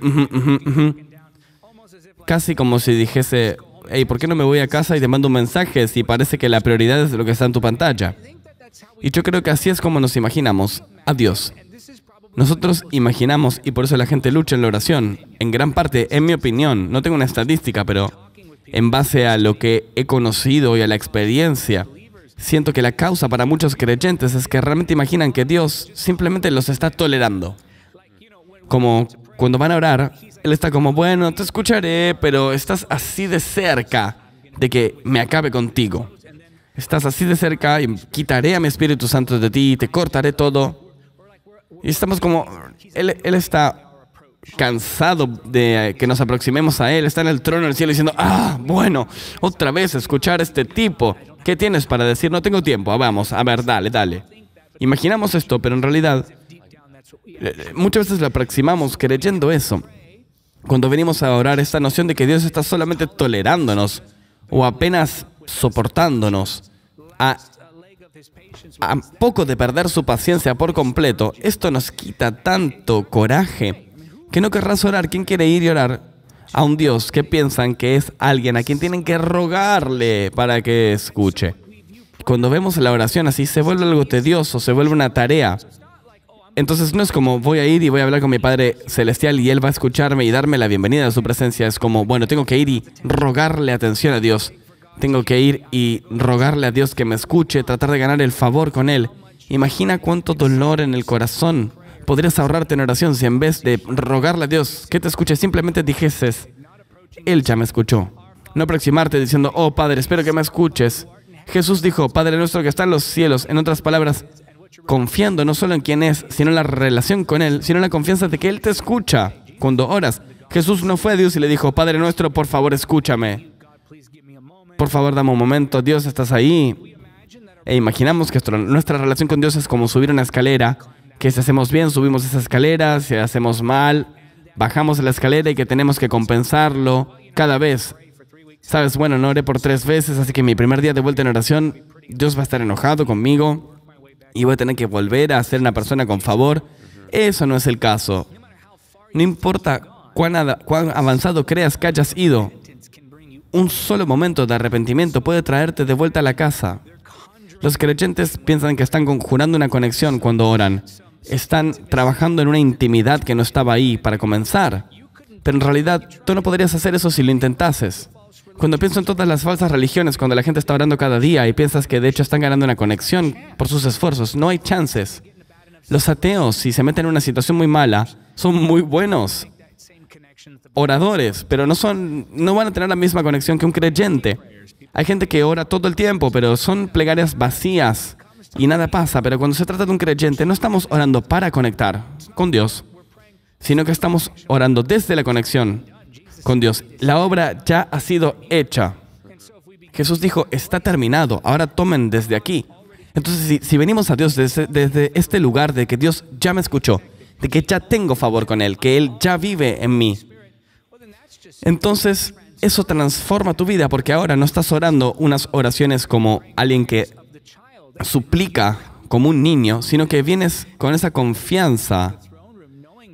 Casi como si dijese, hey, ¿por qué no me voy a casa y te mando un mensaje si parece que la prioridad es lo que está en tu pantalla? Y yo creo que así es como nos imaginamos a Dios. Nosotros imaginamos, y por eso la gente lucha en la oración, en gran parte, en mi opinión, no tengo una estadística, pero en base a lo que he conocido y a la experiencia, siento que la causa para muchos creyentes es que realmente imaginan que Dios simplemente los está tolerando. Como cuando van a orar, Él está como, bueno, te escucharé, pero estás así de cerca de que me acabe contigo. Estás así de cerca y quitaré a mi Espíritu Santo de ti, te cortaré todo. Y estamos como, Él está cansado de que nos aproximemos a Él, está en el trono del cielo diciendo, bueno, otra vez escuchar a este tipo. ¿Qué tienes para decir? No tengo tiempo, vamos, a ver, dale. Imaginamos esto, pero en realidad, muchas veces lo aproximamos creyendo eso. Cuando venimos a orar, esta noción de que Dios está solamente tolerándonos o apenas soportándonos a poco de perder su paciencia por completo, esto nos quita tanto coraje que no querrás orar. ¿Quién quiere ir y orar a un Dios que piensan que es alguien a quien tienen que rogarle para que escuche? Cuando vemos la oración así, se vuelve algo tedioso, se vuelve una tarea. Entonces no es como voy a ir y voy a hablar con mi Padre Celestial y Él va a escucharme y darme la bienvenida a su presencia. Es como, bueno, tengo que ir y rogarle atención a Dios. Tengo que ir y rogarle a Dios que me escuche, tratar de ganar el favor con Él. Imagina cuánto dolor en el corazón podrías ahorrarte en oración si en vez de rogarle a Dios que te escuche, simplemente dijeses, Él ya me escuchó. No aproximarte diciendo, oh Padre, espero que me escuches. Jesús dijo, Padre nuestro que está en los cielos. En otras palabras, confiando no solo en quién es, sino en la relación con Él, sino en la confianza de que Él te escucha cuando oras. Jesús no fue a Dios y le dijo, Padre nuestro, por favor, escúchame. Por favor, dame un momento. Dios, ¿estás ahí? E imaginamos que nuestra relación con Dios es como subir una escalera, que si hacemos bien, subimos esa escalera, si hacemos mal, bajamos la escalera y que tenemos que compensarlo cada vez. Sabes, bueno, no oré por 3 veces, así que mi primer día de vuelta en oración, Dios va a estar enojado conmigo y voy a tener que volver a ser una persona con favor. Eso no es el caso. No importa cuán avanzado creas que hayas ido, un solo momento de arrepentimiento puede traerte de vuelta a la casa. Los creyentes piensan que están conjurando una conexión cuando oran. Están trabajando en una intimidad que no estaba ahí para comenzar. Pero en realidad, tú no podrías hacer eso si lo intentases. Cuando pienso en todas las falsas religiones, cuando la gente está orando cada día y piensas que de hecho están ganando una conexión por sus esfuerzos, no hay chances. Los ateos, si se meten en una situación muy mala, son muy buenos oradores, pero no van a tener la misma conexión que un creyente. Hay gente que ora todo el tiempo, pero son plegarias vacías y nada pasa. Pero cuando se trata de un creyente, no estamos orando para conectar con Dios, sino que estamos orando desde la conexión con Dios. La obra ya ha sido hecha. Jesús dijo, está terminado, ahora tomen desde aquí. Entonces, si venimos a Dios desde este lugar de que Dios ya me escuchó, de que ya tengo favor con Él, que Él ya vive en mí, entonces eso transforma tu vida, porque ahora no estás orando unas oraciones como alguien que suplica como un niño, sino que vienes con esa confianza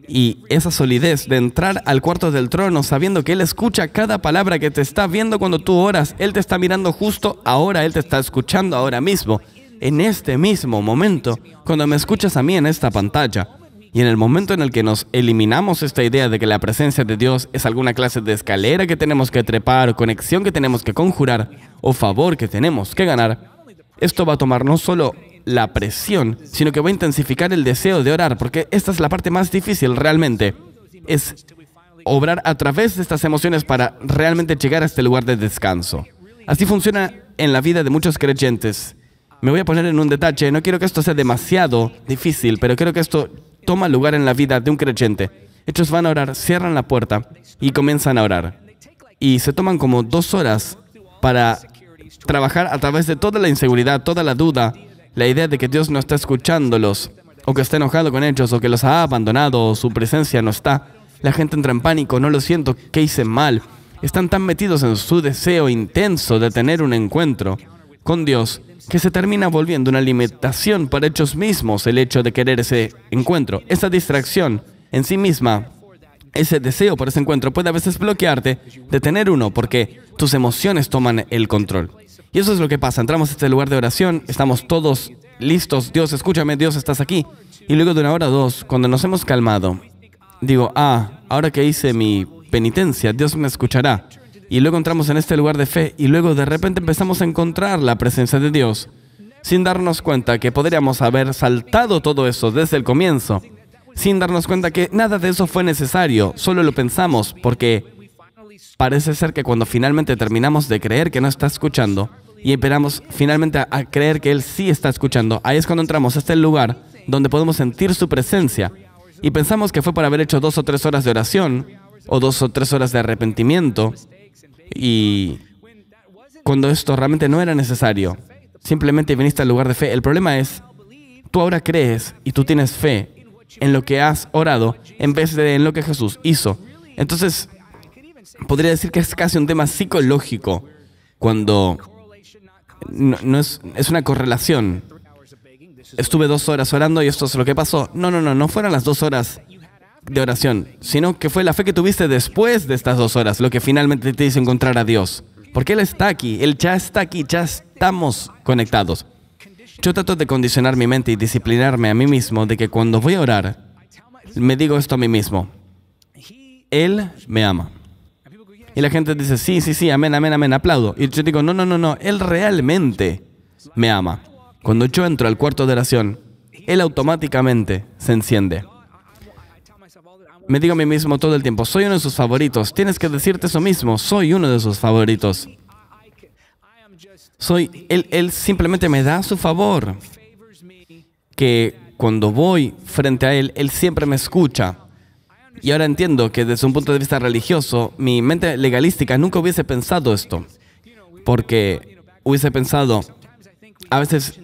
Y esa solidez de entrar al cuarto del trono sabiendo que Él escucha cada palabra que te está viendo cuando tú oras. Él te está mirando justo ahora, Él te está escuchando ahora mismo, en este mismo momento, cuando me escuchas a mí en esta pantalla. Y en el momento en el que nos eliminamos esta idea de que la presencia de Dios es alguna clase de escalera que tenemos que trepar, o conexión que tenemos que conjurar, o favor que tenemos que ganar, esto va a tomar no solo la presión, sino que va a intensificar el deseo de orar, porque esta es la parte más difícil realmente, es obrar a través de estas emociones para realmente llegar a este lugar de descanso. Así funciona en la vida de muchos creyentes. Me voy a poner en un detalle, no quiero que esto sea demasiado difícil, pero creo que esto toma lugar en la vida de un creyente. Ellos van a orar, cierran la puerta y comienzan a orar. Y se toman como 2 horas para trabajar a través de toda la inseguridad, toda la duda, la idea de que Dios no está escuchándolos, o que está enojado con ellos, o que los ha abandonado, o su presencia no está. La gente entra en pánico, no lo siento, ¿qué hice mal? Están tan metidos en su deseo intenso de tener un encuentro con Dios, que se termina volviendo una limitación para ellos mismos el hecho de querer ese encuentro. Esa distracción en sí misma, ese deseo por ese encuentro puede a veces bloquearte de tener uno, porque tus emociones toman el control. Y eso es lo que pasa. Entramos a este lugar de oración, estamos todos listos. Dios, escúchame, Dios, estás aquí. Y luego de 1 hora o 2, cuando nos hemos calmado, digo, ahora que hice mi penitencia, Dios me escuchará. Y luego entramos en este lugar de fe y luego de repente empezamos a encontrar la presencia de Dios sin darnos cuenta que podríamos haber saltado todo eso desde el comienzo, sin darnos cuenta que nada de eso fue necesario, solo lo pensamos porque parece ser que cuando finalmente terminamos de creer que no está escuchando y esperamos finalmente a creer que Él sí está escuchando, ahí es cuando entramos a este lugar donde podemos sentir su presencia y pensamos que fue por haber hecho 2 o 3 horas de oración o 2 o 3 horas de arrepentimiento y cuando esto realmente no era necesario. Simplemente viniste al lugar de fe. El problema es, tú ahora crees y tú tienes fe en lo que has orado en vez de en lo que Jesús hizo. Entonces, podría decir que es casi un tema psicológico cuando no es una correlación. Estuve 2 horas orando y esto es lo que pasó. No fueron las 2 horas de oración, sino que fue la fe que tuviste después de estas 2 horas lo que finalmente te hizo encontrar a Dios. Porque Él está aquí, Él ya está aquí, ya estamos conectados. Yo trato de condicionar mi mente y disciplinarme a mí mismo de que cuando voy a orar, me digo esto a mí mismo. Él me ama. Y la gente dice, sí, amén, aplaudo. Y yo digo, no, Él realmente me ama. Cuando yo entro al cuarto de oración, Él automáticamente se enciende. Me digo a mí mismo todo el tiempo, soy uno de sus favoritos. Tienes que decirte eso mismo, soy uno de sus favoritos. Él simplemente me da su favor. Que cuando voy frente a Él, Él siempre me escucha. Y ahora entiendo que desde un punto de vista religioso, mi mente legalística nunca hubiese pensado esto. Porque hubiese pensado, a veces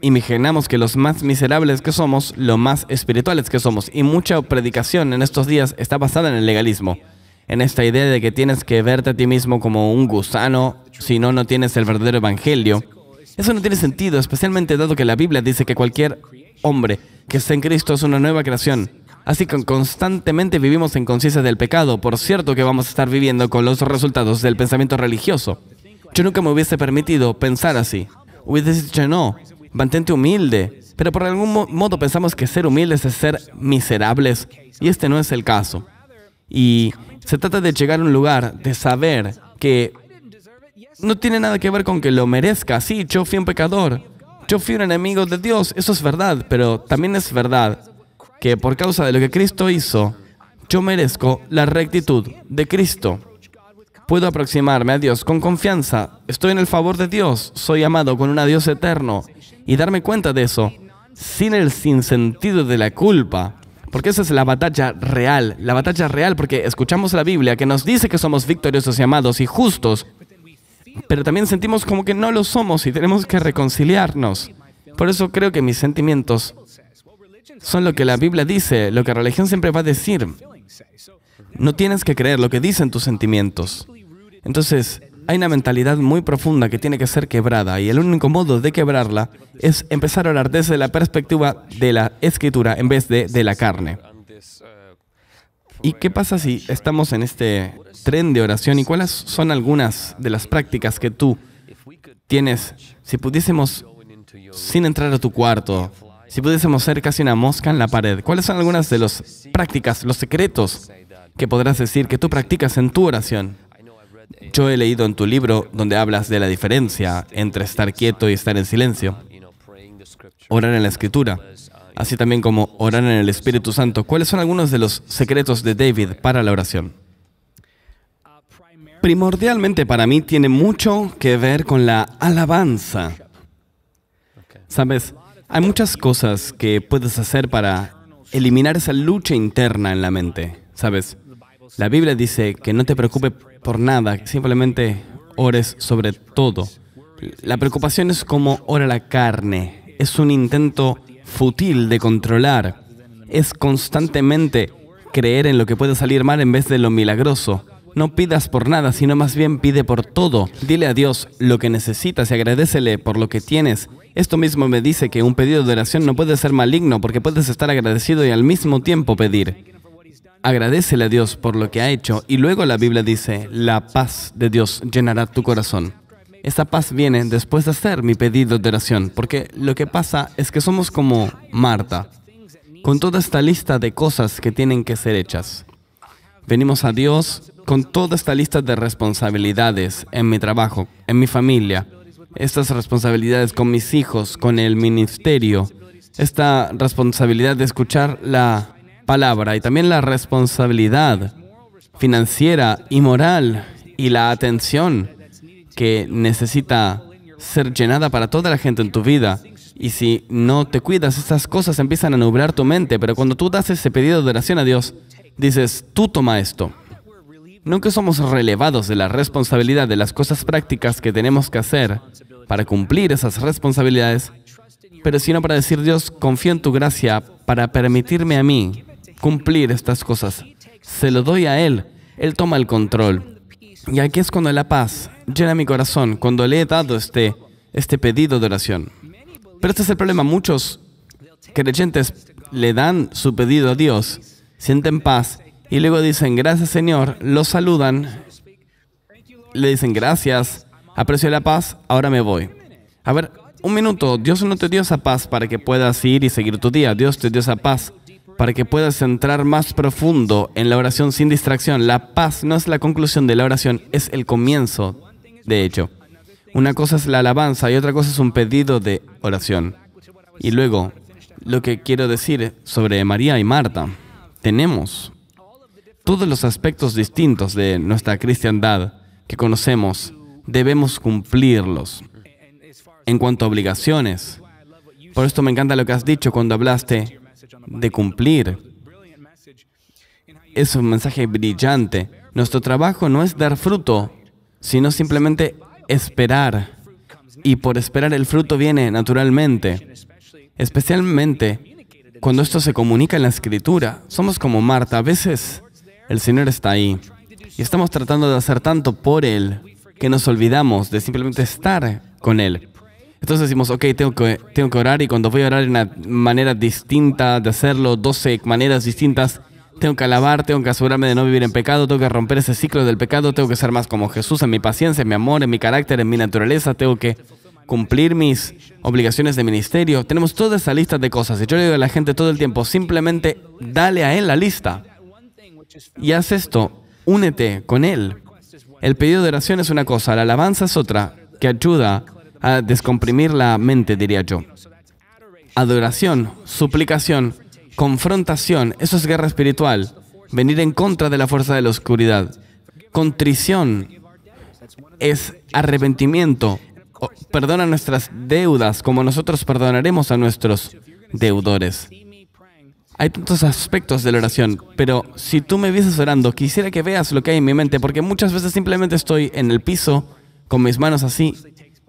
imaginamos que los más miserables que somos, lo más espirituales que somos. Y mucha predicación en estos días está basada en el legalismo. En esta idea de que tienes que verte a ti mismo como un gusano, si no, no tienes el verdadero evangelio. Eso no tiene sentido, especialmente dado que la Biblia dice que cualquier hombre que esté en Cristo es una nueva creación. Así que constantemente vivimos en conciencia del pecado. Por cierto que vamos a estar viviendo con los resultados del pensamiento religioso. Yo nunca me hubiese permitido pensar así. Hubiese dicho, no, mantente humilde. Pero por algún modo pensamos que ser humildes es ser miserables. Y este no es el caso. Y se trata de llegar a un lugar, de saber que no tiene nada que ver con que lo merezca. Sí, yo fui un pecador. Yo fui un enemigo de Dios. Eso es verdad. Pero también es verdad que por causa de lo que Cristo hizo, yo merezco la rectitud de Cristo. Puedo aproximarme a Dios con confianza. Estoy en el favor de Dios. Soy amado con un Dios eterno. Y darme cuenta de eso, sin el sinsentido de la culpa. Porque esa es la batalla real. La batalla real porque escuchamos la Biblia que nos dice que somos victoriosos y amados y justos. Pero también sentimos como que no lo somos y tenemos que reconciliarnos. Por eso creo que mis sentimientos son lo que la Biblia dice, lo que la religión siempre va a decir. No tienes que creer lo que dicen tus sentimientos. Entonces, hay una mentalidad muy profunda que tiene que ser quebrada y el único modo de quebrarla es empezar a orar desde la perspectiva de la Escritura en vez de la carne. ¿Y qué pasa si estamos en este tren de oración? ¿Y cuáles son algunas de las prácticas que tú tienes? Si pudiésemos, sin entrar a tu cuarto, si pudiésemos ser casi una mosca en la pared, ¿cuáles son algunas de las prácticas, los secretos que podrás decir que tú practicas en tu oración? Yo he leído en tu libro donde hablas de la diferencia entre estar quieto y estar en silencio, orar en la Escritura, así también como orar en el Espíritu Santo. ¿Cuáles son algunos de los secretos de David para la oración? Primordialmente para mí tiene mucho que ver con la alabanza. ¿Sabes? Hay muchas cosas que puedes hacer para eliminar esa lucha interna en la mente. ¿Sabes? La Biblia dice que no te preocupes por nada, simplemente ores sobre todo. La preocupación es como ora la carne. Es un intento fútil de controlar. Es constantemente creer en lo que puede salir mal en vez de lo milagroso. No pidas por nada, sino más bien pide por todo. Dile a Dios lo que necesitas y agradécele por lo que tienes. Esto mismo me dice que un pedido de oración no puede ser maligno porque puedes estar agradecido y al mismo tiempo pedir. Agradécele a Dios por lo que ha hecho y luego la Biblia dice, la paz de Dios llenará tu corazón. Esa paz viene después de hacer mi pedido de oración, porque lo que pasa es que somos como Marta, con toda esta lista de cosas que tienen que ser hechas. Venimos a Dios con toda esta lista de responsabilidades en mi trabajo, en mi familia, estas responsabilidades con mis hijos, con el ministerio, esta responsabilidad de escuchar la palabra y también la responsabilidad financiera y moral y la atención que necesita ser llenada para toda la gente en tu vida. Y si no te cuidas, estas cosas empiezan a nublar tu mente, pero cuando tú das ese pedido de oración a Dios, dices, tú toma esto. No que somos relevados de la responsabilidad de las cosas prácticas que tenemos que hacer para cumplir esas responsabilidades, pero sino para decir, Dios, confío en tu gracia para permitirme a mí cumplir estas cosas. Se lo doy a Él. Él toma el control. Y aquí es cuando la paz llena mi corazón, cuando le he dado este pedido de oración. Pero este es el problema. Muchos creyentes le dan su pedido a Dios, sienten paz y luego dicen, gracias Señor, lo saludan, le dicen gracias, aprecio la paz, ahora me voy. A ver, un minuto, Dios no te dio esa paz para que puedas ir y seguir tu día. Dios te dio esa paz para que puedas entrar más profundo en la oración sin distracción. La paz no es la conclusión de la oración, es el comienzo, de hecho. Una cosa es la alabanza y otra cosa es un pedido de oración. Y luego, lo que quiero decir sobre María y Marta, tenemos todos los aspectos distintos de nuestra cristiandad que conocemos, debemos cumplirlos. En cuanto a obligaciones, por esto me encanta lo que has dicho cuando hablaste de cumplir. Es un mensaje brillante. Nuestro trabajo no es dar fruto, sino simplemente esperar. Y por esperar el fruto viene naturalmente. Especialmente cuando esto se comunica en la Escritura. Somos como Marta. A veces el Señor está ahí y estamos tratando de hacer tanto por Él que nos olvidamos de simplemente estar con Él. Entonces decimos, ok, tengo que orar y cuando voy a orar en una manera distinta de hacerlo, 12 maneras distintas, tengo que alabar, tengo que asegurarme de no vivir en pecado, tengo que romper ese ciclo del pecado, tengo que ser más como Jesús en mi paciencia, en mi amor, en mi carácter, en mi naturaleza, tengo que cumplir mis obligaciones de ministerio. Tenemos toda esa lista de cosas y yo le digo a la gente todo el tiempo, simplemente dale a Él la lista y haz esto, únete con Él. El pedido de oración es una cosa, la alabanza es otra, que ayuda a descomprimir la mente, diría yo. Adoración, suplicación, confrontación, eso es guerra espiritual. Venir en contra de la fuerza de la oscuridad. Contrición es arrepentimiento. Perdona nuestras deudas como nosotros perdonaremos a nuestros deudores. Hay tantos aspectos de la oración, pero si tú me vieses orando, quisiera que veas lo que hay en mi mente, porque muchas veces simplemente estoy en el piso con mis manos así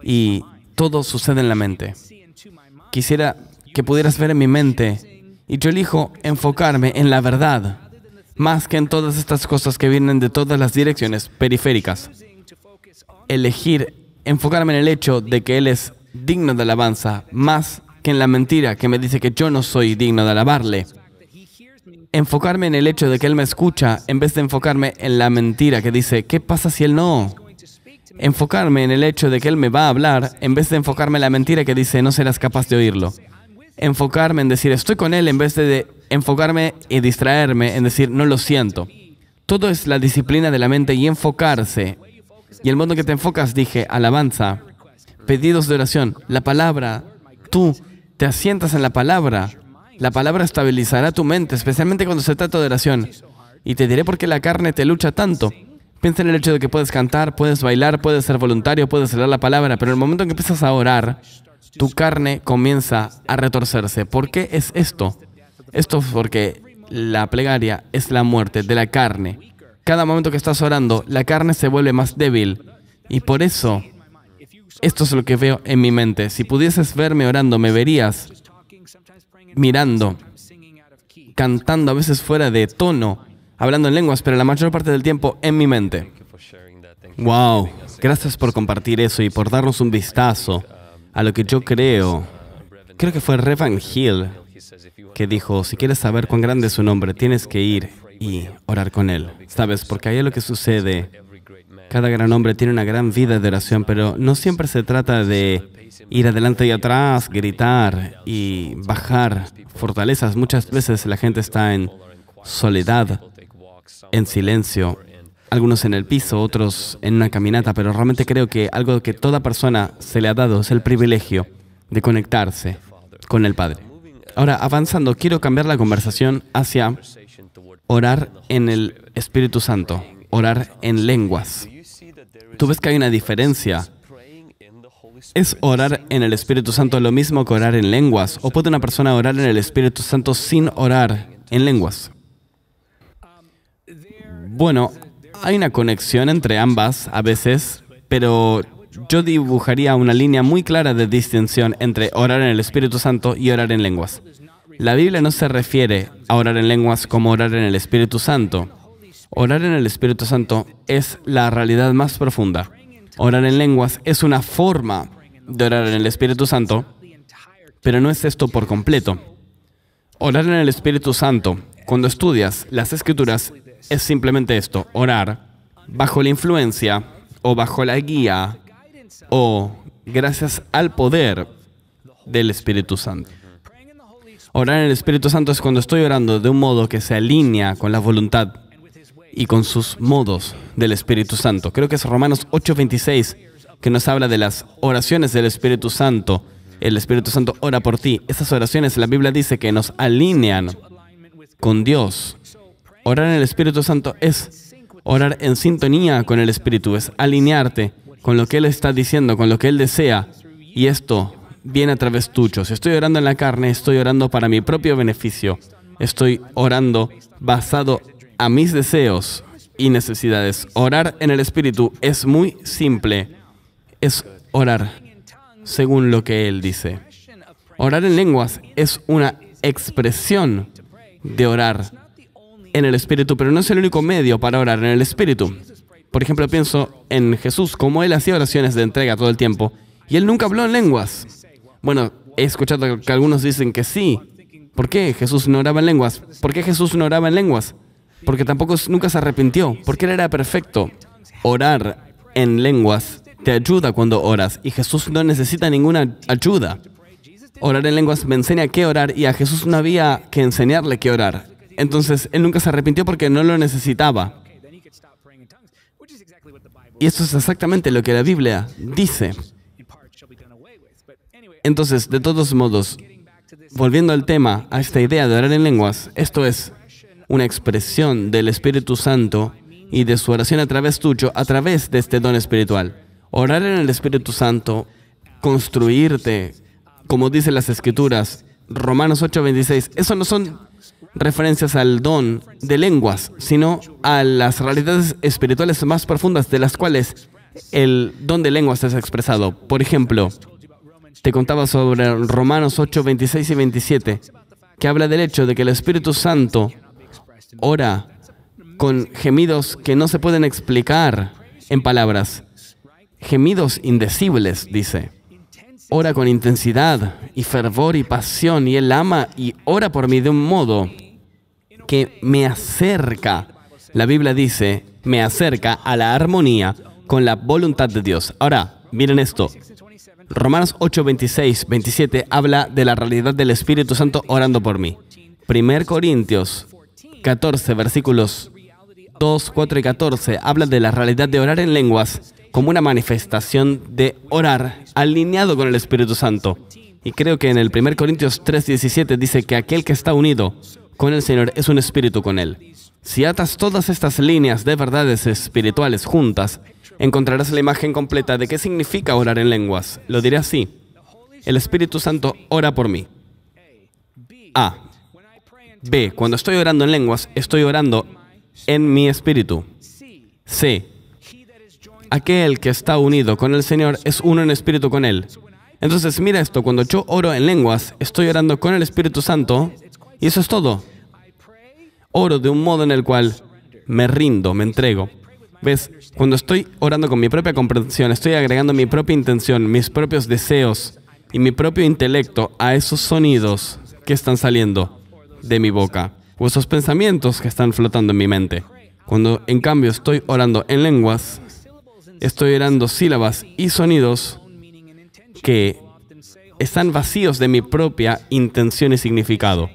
y todo sucede en la mente. Quisiera que pudieras ver en mi mente y yo elijo enfocarme en la verdad, más que en todas estas cosas que vienen de todas las direcciones periféricas. Elegir enfocarme en el hecho de que Él es digno de alabanza, más que en la mentira que me dice que yo no soy digno de alabarle. enfocarme en el hecho de que Él me escucha en vez de enfocarme en la mentira que dice, ¿qué pasa si Él no? Enfocarme en el hecho de que Él me va a hablar en vez de enfocarme en la mentira que dice, no serás capaz de oírlo. Enfocarme en decir, estoy con Él en vez de enfocarme y distraerme en decir, no lo siento. Todo es la disciplina de la mente y enfocarse. Y el modo en que te enfocas, dije, alabanza, pedidos de oración, la palabra, tú te asientas en la palabra estabilizará tu mente, especialmente cuando se trata de oración. Y te diré por qué la carne te lucha tanto. Piensa en el hecho de que puedes cantar, puedes bailar, puedes ser voluntario, puedes leer la palabra, pero en el momento en que empiezas a orar, tu carne comienza a retorcerse. ¿Por qué es esto? Esto es porque la plegaria es la muerte de la carne. Cada momento que estás orando, la carne se vuelve más débil. Y por eso, esto es lo que veo en mi mente. Si pudieses verme orando, me verías mirando, cantando a veces fuera de tono, hablando en lenguas, pero la mayor parte del tiempo en mi mente. Wow, gracias por compartir eso y por darnos un vistazo a lo que yo creo. Creo que fue Reverend Hill que dijo, si quieres saber cuán grande es su nombre, tienes que ir y orar con Él. ¿Sabes? Porque ahí es lo que sucede. Cada gran hombre tiene una gran vida de oración, pero no siempre se trata de ir adelante y atrás, gritar y bajar fortalezas. Muchas veces la gente está en soledad, en silencio, algunos en el piso, otros en una caminata, pero realmente creo que algo que toda persona se le ha dado es el privilegio de conectarse con el Padre. Ahora, avanzando, quiero cambiar la conversación hacia orar en el Espíritu Santo, orar en lenguas. ¿Tú ves que hay una diferencia? ¿Es orar en el Espíritu Santo lo mismo que orar en lenguas? ¿O puede una persona orar en el Espíritu Santo sin orar en lenguas? Bueno, hay una conexión entre ambas a veces, pero yo dibujaría una línea muy clara de distinción entre orar en el Espíritu Santo y orar en lenguas. La Biblia no se refiere a orar en lenguas como orar en el Espíritu Santo. Orar en el Espíritu Santo es la realidad más profunda. Orar en lenguas es una forma de orar en el Espíritu Santo, pero no es esto por completo. Orar en el Espíritu Santo, cuando estudias las Escrituras, es simplemente esto, orar bajo la influencia o bajo la guía o gracias al poder del Espíritu Santo. Orar en el Espíritu Santo es cuando estoy orando de un modo que se alinea con la voluntad y con sus modos del Espíritu Santo. Creo que es Romanos 8:26 que nos habla de las oraciones del Espíritu Santo. El Espíritu Santo ora por ti. Esas oraciones, la Biblia dice que nos alinean con Dios. Orar en el Espíritu Santo es orar en sintonía con el Espíritu, es alinearte con lo que Él está diciendo, con lo que Él desea. Y esto viene a través tuyo. Si estoy orando en la carne, estoy orando para mi propio beneficio. Estoy orando basado a mis deseos y necesidades. Orar en el Espíritu es muy simple. Es orar según lo que Él dice. Orar en lenguas es una expresión de orar en el Espíritu, pero no es el único medio para orar en el Espíritu. Por ejemplo, pienso en Jesús, como Él hacía oraciones de entrega todo el tiempo, y Él nunca habló en lenguas. Bueno, he escuchado que algunos dicen que sí. ¿Por qué Jesús no oraba en lenguas? ¿Por qué Jesús no oraba en lenguas? Porque tampoco nunca se arrepintió, porque Él era perfecto. Orar en lenguas te ayuda cuando oras, y Jesús no necesita ninguna ayuda. Orar en lenguas me enseña qué orar, y a Jesús no había que enseñarle qué orar. Entonces, Él nunca se arrepintió porque no lo necesitaba. Y eso es exactamente lo que la Biblia dice. Entonces, de todos modos, volviendo al tema, a esta idea de orar en lenguas, esto es una expresión del Espíritu Santo y de su oración a través tuyo, a través de este don espiritual. Orar en el Espíritu Santo, construirte, como dicen las Escrituras, Romanos 8:26, eso no son referencias al don de lenguas, sino a las realidades espirituales más profundas de las cuales el don de lenguas es expresado. Por ejemplo, te contaba sobre Romanos 8:26 y 27, que habla del hecho de que el Espíritu Santo ora con gemidos que no se pueden explicar en palabras. Gemidos indecibles, dice. Ora con intensidad y fervor y pasión, y Él ama y ora por mí de un modo que me acerca. La Biblia dice, me acerca a la armonía con la voluntad de Dios. Ahora, miren esto. Romanos 8, 26, 27 habla de la realidad del Espíritu Santo orando por mí. 1 Corintios 14, versículos 2, 4 y 14 habla de la realidad de orar en lenguas como una manifestación de orar alineado con el Espíritu Santo. Y creo que en el 1 Corintios 3, 17 dice que aquel que está unido con el Señor es un espíritu con Él. Si atas todas estas líneas de verdades espirituales juntas, encontrarás la imagen completa de qué significa orar en lenguas. Lo diré así. El Espíritu Santo ora por mí. A. B. Cuando estoy orando en lenguas, estoy orando en mi espíritu. C. Aquel que está unido con el Señor es uno en espíritu con Él. Entonces, mira esto. Cuando yo oro en lenguas, estoy orando con el Espíritu Santo y eso es todo. Oro de un modo en el cual me rindo, me entrego. ¿Ves? Cuando estoy orando con mi propia comprensión, estoy agregando mi propia intención, mis propios deseos y mi propio intelecto a esos sonidos que están saliendo de mi boca o esos pensamientos que están flotando en mi mente. Cuando, en cambio, estoy orando en lenguas, estoy orando sílabas y sonidos que están vacíos de mi propia intención y significado.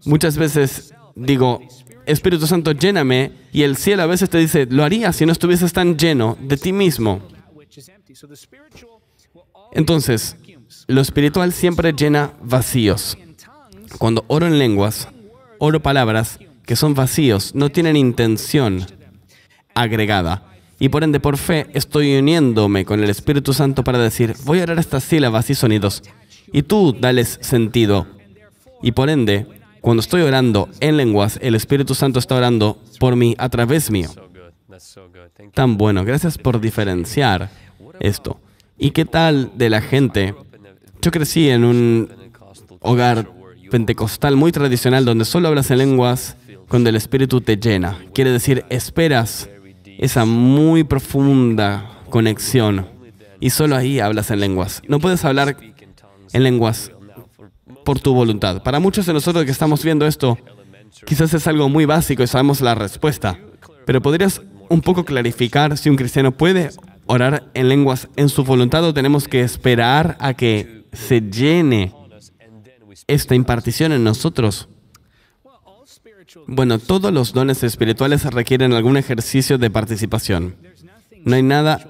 Muchas veces digo, Espíritu Santo, lléname, y el cielo a veces te dice, lo haría si no estuvieses tan lleno de ti mismo. Entonces, lo espiritual siempre llena vacíos. Cuando oro en lenguas, oro palabras que son vacíos, no tienen intención agregada. Y por ende, por fe, estoy uniéndome con el Espíritu Santo para decir, voy a orar estas sílabas y sonidos, y tú dales sentido. Y por ende, cuando estoy orando en lenguas, el Espíritu Santo está orando por mí, a través mío. Tan bueno. Gracias por diferenciar esto. ¿Y qué tal de la gente? Yo crecí en un hogar pentecostal muy tradicional donde solo hablas en lenguas cuando el Espíritu te llena. Quiere decir, esperas esa muy profunda conexión y solo ahí hablas en lenguas. No puedes hablar en lenguas por tu voluntad. Para muchos de nosotros que estamos viendo esto, quizás es algo muy básico y sabemos la respuesta. Pero ¿podrías un poco clarificar si un cristiano puede orar en lenguas en su voluntad o tenemos que esperar a que se llene esta impartición en nosotros? Bueno, todos los dones espirituales requieren algún ejercicio de participación. No hay nada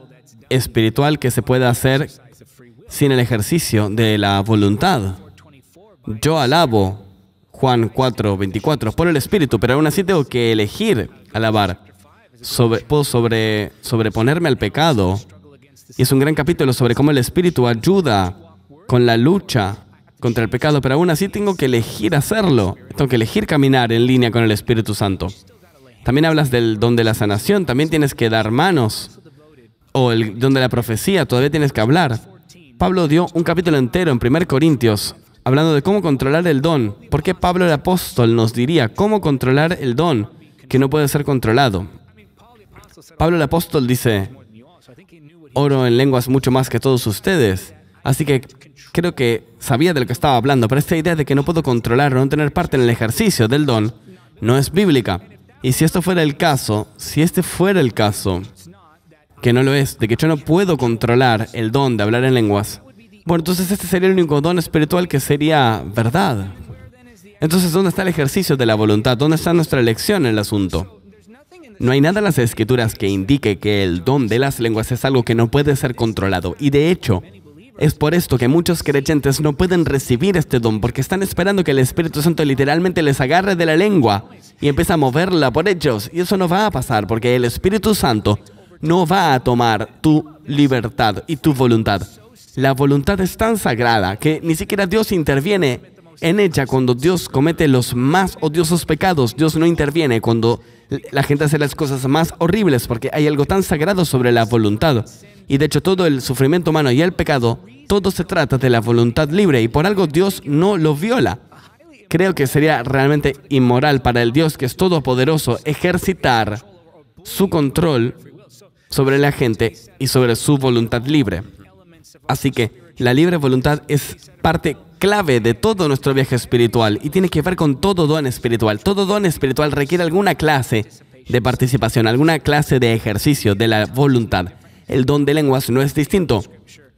espiritual que se pueda hacer sin el ejercicio de la voluntad. Yo alabo Juan 4, 24 por el Espíritu, pero aún así tengo que elegir alabar. Puedo sobreponerme al pecado. Y es un gran capítulo sobre cómo el Espíritu ayuda con la lucha contra el pecado, pero aún así tengo que elegir hacerlo. Tengo que elegir caminar en línea con el Espíritu Santo. También hablas del don de la sanación, también tienes que dar manos. O el don de la profecía, todavía tienes que hablar. Pablo dio un capítulo entero en 1 Corintios hablando de cómo controlar el don. ¿Por qué Pablo el apóstol nos diría cómo controlar el don que no puede ser controlado? Pablo el apóstol dice, oro en lenguas mucho más que todos ustedes. Así que creo que sabía de lo que estaba hablando, pero esta idea de que no puedo controlar o no tener parte en el ejercicio del don no es bíblica. Y si esto fuera el caso, que no lo es, de que yo no puedo controlar el don de hablar en lenguas, bueno, entonces este sería el único don espiritual que sería verdad. Entonces, ¿dónde está el ejercicio de la voluntad? ¿Dónde está nuestra elección en el asunto? No hay nada en las Escrituras que indique que el don de las lenguas es algo que no puede ser controlado. Y de hecho, es por esto que muchos creyentes no pueden recibir este don, porque están esperando que el Espíritu Santo literalmente les agarre de la lengua y empiece a moverla por ellos. Y eso no va a pasar, porque el Espíritu Santo no va a tomar tu libertad y tu voluntad. La voluntad es tan sagrada que ni siquiera Dios interviene en ella cuando Dios comete los más odiosos pecados. Dios no interviene cuando la gente hace las cosas más horribles, porque hay algo tan sagrado sobre la voluntad. Y de hecho todo el sufrimiento humano y el pecado, todo se trata de la voluntad libre y por algo Dios no lo viola. Creo que sería realmente inmoral para el Dios que es todopoderoso ejercitar su control sobre la gente y sobre su voluntad libre. Así que la libre voluntad es parte clave de todo nuestro viaje espiritual y tiene que ver con todo don espiritual. Todo don espiritual requiere alguna clase de participación, alguna clase de ejercicio de la voluntad. El don de lenguas no es distinto.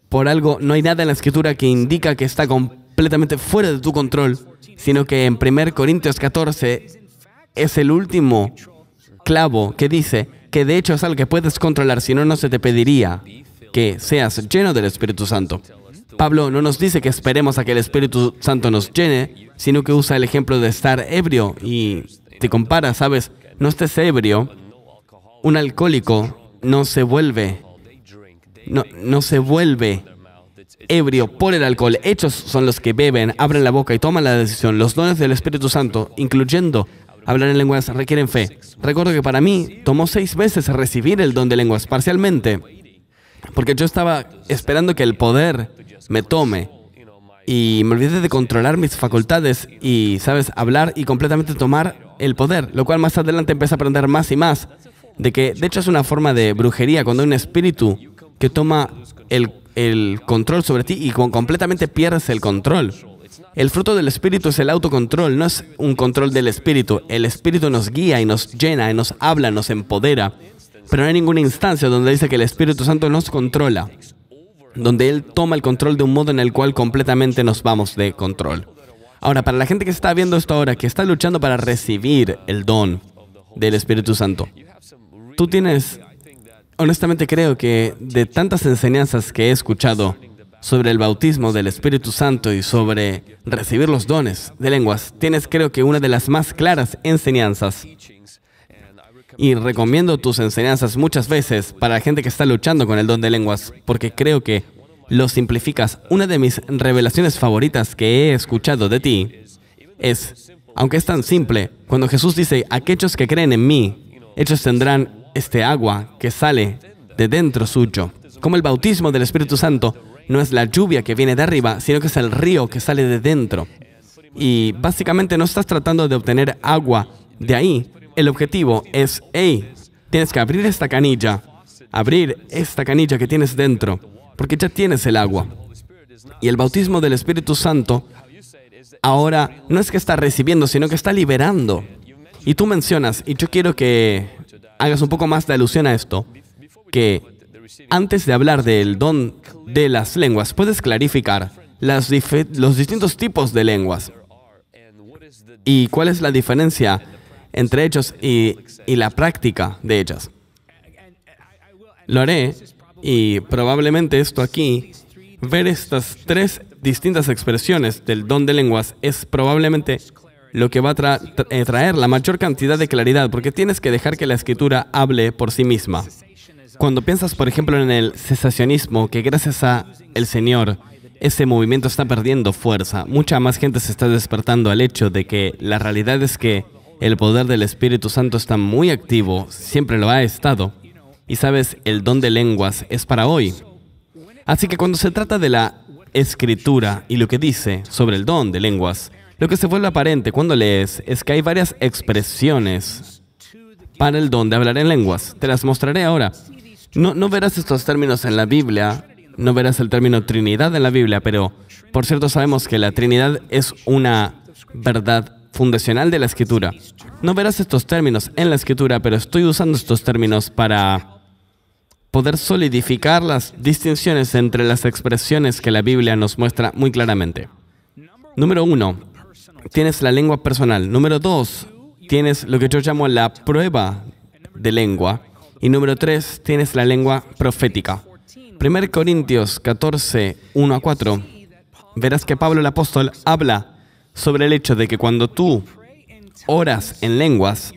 Por algo, no hay nada en la Escritura que indica que está completamente fuera de tu control, sino que en 1 Corintios 14 es el último clavo que dice que de hecho es algo que puedes controlar, si no, no se te pediría que seas lleno del Espíritu Santo. Pablo no nos dice que esperemos a que el Espíritu Santo nos llene, sino que usa el ejemplo de estar ebrio y te compara, ¿sabes? No estés ebrio. Un alcohólico no se vuelve ebrio por el alcohol. Ellos son los que beben, abren la boca y toman la decisión. Los dones del Espíritu Santo, incluyendo hablar en lenguas, requieren fe. Recuerdo que para mí tomó 6 meses recibir el don de lenguas, parcialmente, porque yo estaba esperando que el poder me tome y me olvidé de controlar mis facultades y, ¿sabes?, hablar y completamente tomar el poder, lo cual más adelante empecé a aprender más y más de que, de hecho, es una forma de brujería cuando hay un espíritu que toma el control sobre ti y completamente pierdes el control. El fruto del Espíritu es el autocontrol, no es un control del Espíritu. El Espíritu nos guía y nos llena, y nos habla, nos empodera. Pero no hay ninguna instancia donde dice que el Espíritu Santo nos controla, donde Él toma el control de un modo en el cual completamente nos vamos de control. Ahora, para la gente que está viendo esto ahora, que está luchando para recibir el don del Espíritu Santo, tú tienes, honestamente creo que de tantas enseñanzas que he escuchado sobre el bautismo del Espíritu Santo y sobre recibir los dones de lenguas, tienes, creo que, una de las más claras enseñanzas. Y recomiendo tus enseñanzas muchas veces para la gente que está luchando con el don de lenguas, porque creo que lo simplificas. Una de mis revelaciones favoritas que he escuchado de ti es, aunque es tan simple, cuando Jesús dice, aquellos que creen en mí, ellos tendrán este agua que sale de dentro suyo. Como el bautismo del Espíritu Santo no es la lluvia que viene de arriba, sino que es el río que sale de dentro. Y básicamente no estás tratando de obtener agua de ahí. El objetivo es, hey, tienes que abrir esta canilla que tienes dentro, porque ya tienes el agua. Y el bautismo del Espíritu Santo ahora no es que está recibiendo, sino que está liberando. Y tú mencionas, y yo quiero que hagas un poco más de alusión a esto, que antes de hablar del don de las lenguas, puedes clarificar los distintos tipos de lenguas y cuál es la diferencia entre ellos y la práctica de ellas. Lo haré, y probablemente esto aquí, ver estas 3 distintas expresiones del don de lenguas es probablemente lo que va a traer la mayor cantidad de claridad, porque tienes que dejar que la Escritura hable por sí misma. Cuando piensas, por ejemplo, en el cesacionismo, que gracias a el Señor, ese movimiento está perdiendo fuerza, mucha más gente se está despertando al hecho de que la realidad es que el poder del Espíritu Santo está muy activo, siempre lo ha estado. Y sabes, el don de lenguas es para hoy. Así que cuando se trata de la Escritura y lo que dice sobre el don de lenguas, lo que se vuelve aparente cuando lees es que hay varias expresiones para el don de hablar en lenguas. Te las mostraré ahora. No verás estos términos en la Biblia, no verás el término Trinidad en la Biblia, pero por cierto sabemos que la Trinidad es una verdad fundacional de la Escritura. No verás estos términos en la Escritura, pero estoy usando estos términos para poder solidificar las distinciones entre las expresiones que la Biblia nos muestra muy claramente. Número 1, tienes la lengua personal. Número 2, tienes lo que yo llamo la prueba de lengua. Y número 3, tienes la lengua profética. 1 Corintios 14, 1 a 4, verás que Pablo el apóstol habla sobre el hecho de que cuando tú oras en lenguas,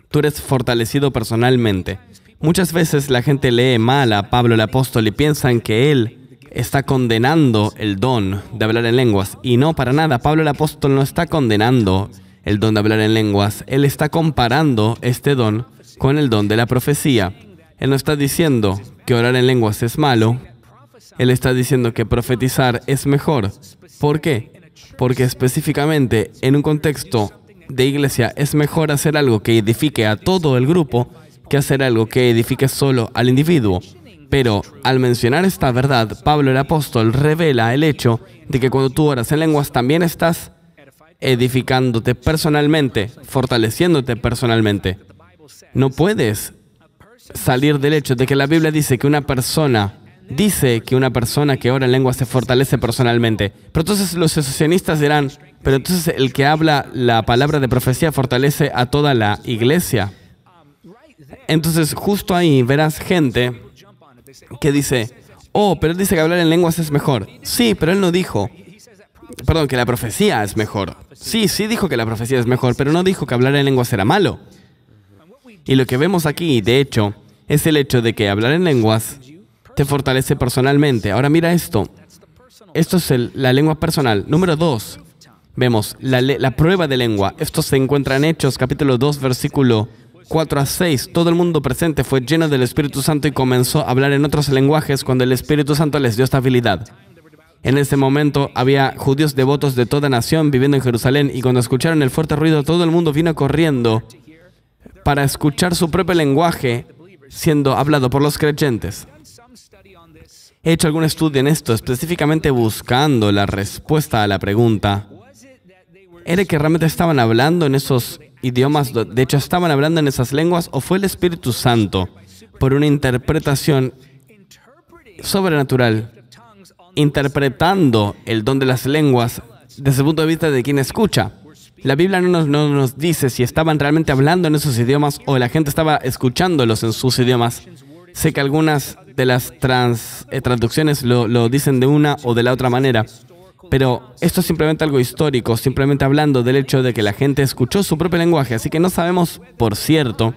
tú eres fortalecido personalmente. Muchas veces la gente lee mal a Pablo el apóstol y piensan que él está condenando el don de hablar en lenguas. Y no, para nada. Pablo el apóstol no está condenando el don de hablar en lenguas. Él está comparando este don con el don de la profecía. Él no está diciendo que orar en lenguas es malo. Él está diciendo que profetizar es mejor. ¿Por qué? Porque específicamente en un contexto de iglesia es mejor hacer algo que edifique a todo el grupo que hacer algo que edifique solo al individuo. Pero al mencionar esta verdad, Pablo el apóstol revela el hecho de que cuando tú oras en lenguas también estás edificándote personalmente, fortaleciéndote personalmente. No puedes salir del hecho de que la Biblia dice que una persona que ora en lenguas se fortalece personalmente. Pero entonces los asociacionistas dirán, pero entonces el que habla la palabra de profecía fortalece a toda la iglesia. Entonces justo ahí verás gente que dice, oh, pero él dice que hablar en lenguas es mejor. Sí, pero él no dijo, perdón, que la profecía es mejor. Sí dijo que la profecía es mejor, pero no dijo que hablar en lenguas era malo. Y lo que vemos aquí, de hecho, es el hecho de que hablar en lenguas te fortalece personalmente. Ahora mira esto. Esto es la lengua personal. Número 2. Vemos la prueba de lengua. Esto se encuentra en Hechos, capítulo 2, versículo 4 a 6. Todo el mundo presente fue lleno del Espíritu Santo y comenzó a hablar en otros lenguajes cuando el Espíritu Santo les dio esta habilidad. En ese momento había judíos devotos de toda nación viviendo en Jerusalén y cuando escucharon el fuerte ruido, todo el mundo vino corriendo para escuchar su propio lenguaje siendo hablado por los creyentes. He hecho algún estudio en esto, específicamente buscando la respuesta a la pregunta. ¿Era que realmente estaban hablando en esos idiomas, de hecho estaban hablando en esas lenguas, o fue el Espíritu Santo por una interpretación sobrenatural, interpretando el don de las lenguas desde el punto de vista de quien escucha? La Biblia no nos dice si estaban realmente hablando en esos idiomas o la gente estaba escuchándolos en sus idiomas. Sé que algunas de las traducciones lo dicen de una o de la otra manera, pero esto es simplemente algo histórico, simplemente hablando del hecho de que la gente escuchó su propio lenguaje, así que no sabemos, por cierto,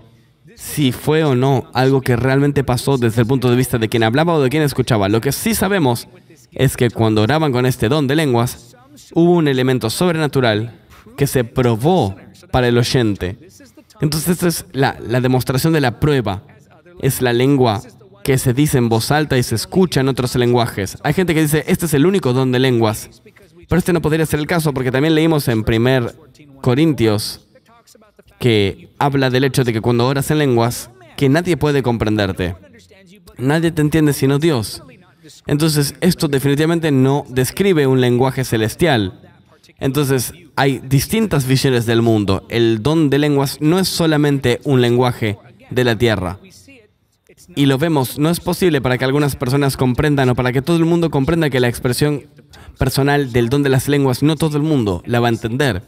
si fue o no algo que realmente pasó desde el punto de vista de quien hablaba o de quien escuchaba. Lo que sí sabemos es que cuando oraban con este don de lenguas, hubo un elemento sobrenatural que se probó para el oyente. Entonces, esta es la demostración de la prueba. Es la lengua que se dice en voz alta y se escucha en otros lenguajes. Hay gente que dice, este es el único don de lenguas. Pero este no podría ser el caso, porque también leímos en 1 Corintios que habla del hecho de que cuando oras en lenguas, que nadie puede comprenderte. Nadie te entiende sino Dios. Entonces, esto definitivamente no describe un lenguaje celestial. Entonces, hay distintas visiones del mundo. El don de lenguas no es solamente un lenguaje de la tierra. Y lo vemos, no es posible para que algunas personas comprendan o para que todo el mundo comprenda que la expresión personal del don de las lenguas, no todo el mundo la va a entender.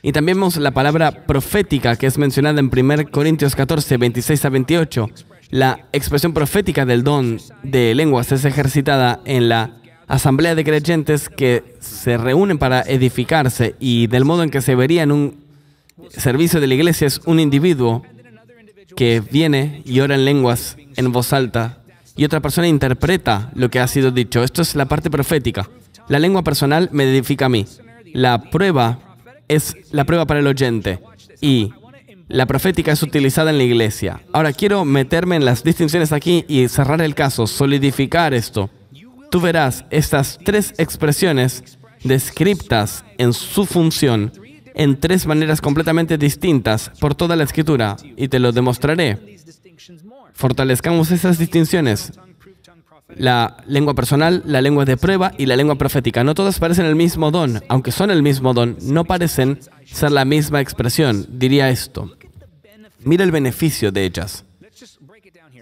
Y también vemos la palabra profética que es mencionada en 1 Corintios 14, 26 a 28. La expresión profética del don de lenguas es ejercitada en la asamblea de creyentes que se reúnen para edificarse, y del modo en que se vería en un servicio de la iglesia es un individuo que viene y ora en lenguas en voz alta y otra persona interpreta lo que ha sido dicho. Esto es la parte profética. La lengua personal me edifica a mí. La prueba es la prueba para el oyente y la profética es utilizada en la iglesia. Ahora quiero meterme en las distinciones aquí y cerrar el caso, solidificar esto. Tú verás estas tres expresiones descritas en su función en tres maneras completamente distintas por toda la Escritura, y te lo demostraré. Fortalezcamos esas distinciones. La lengua personal, la lengua de prueba y la lengua profética. No todas parecen el mismo don. Aunque son el mismo don, no parecen ser la misma expresión. Diría esto. Mira el beneficio de ellas.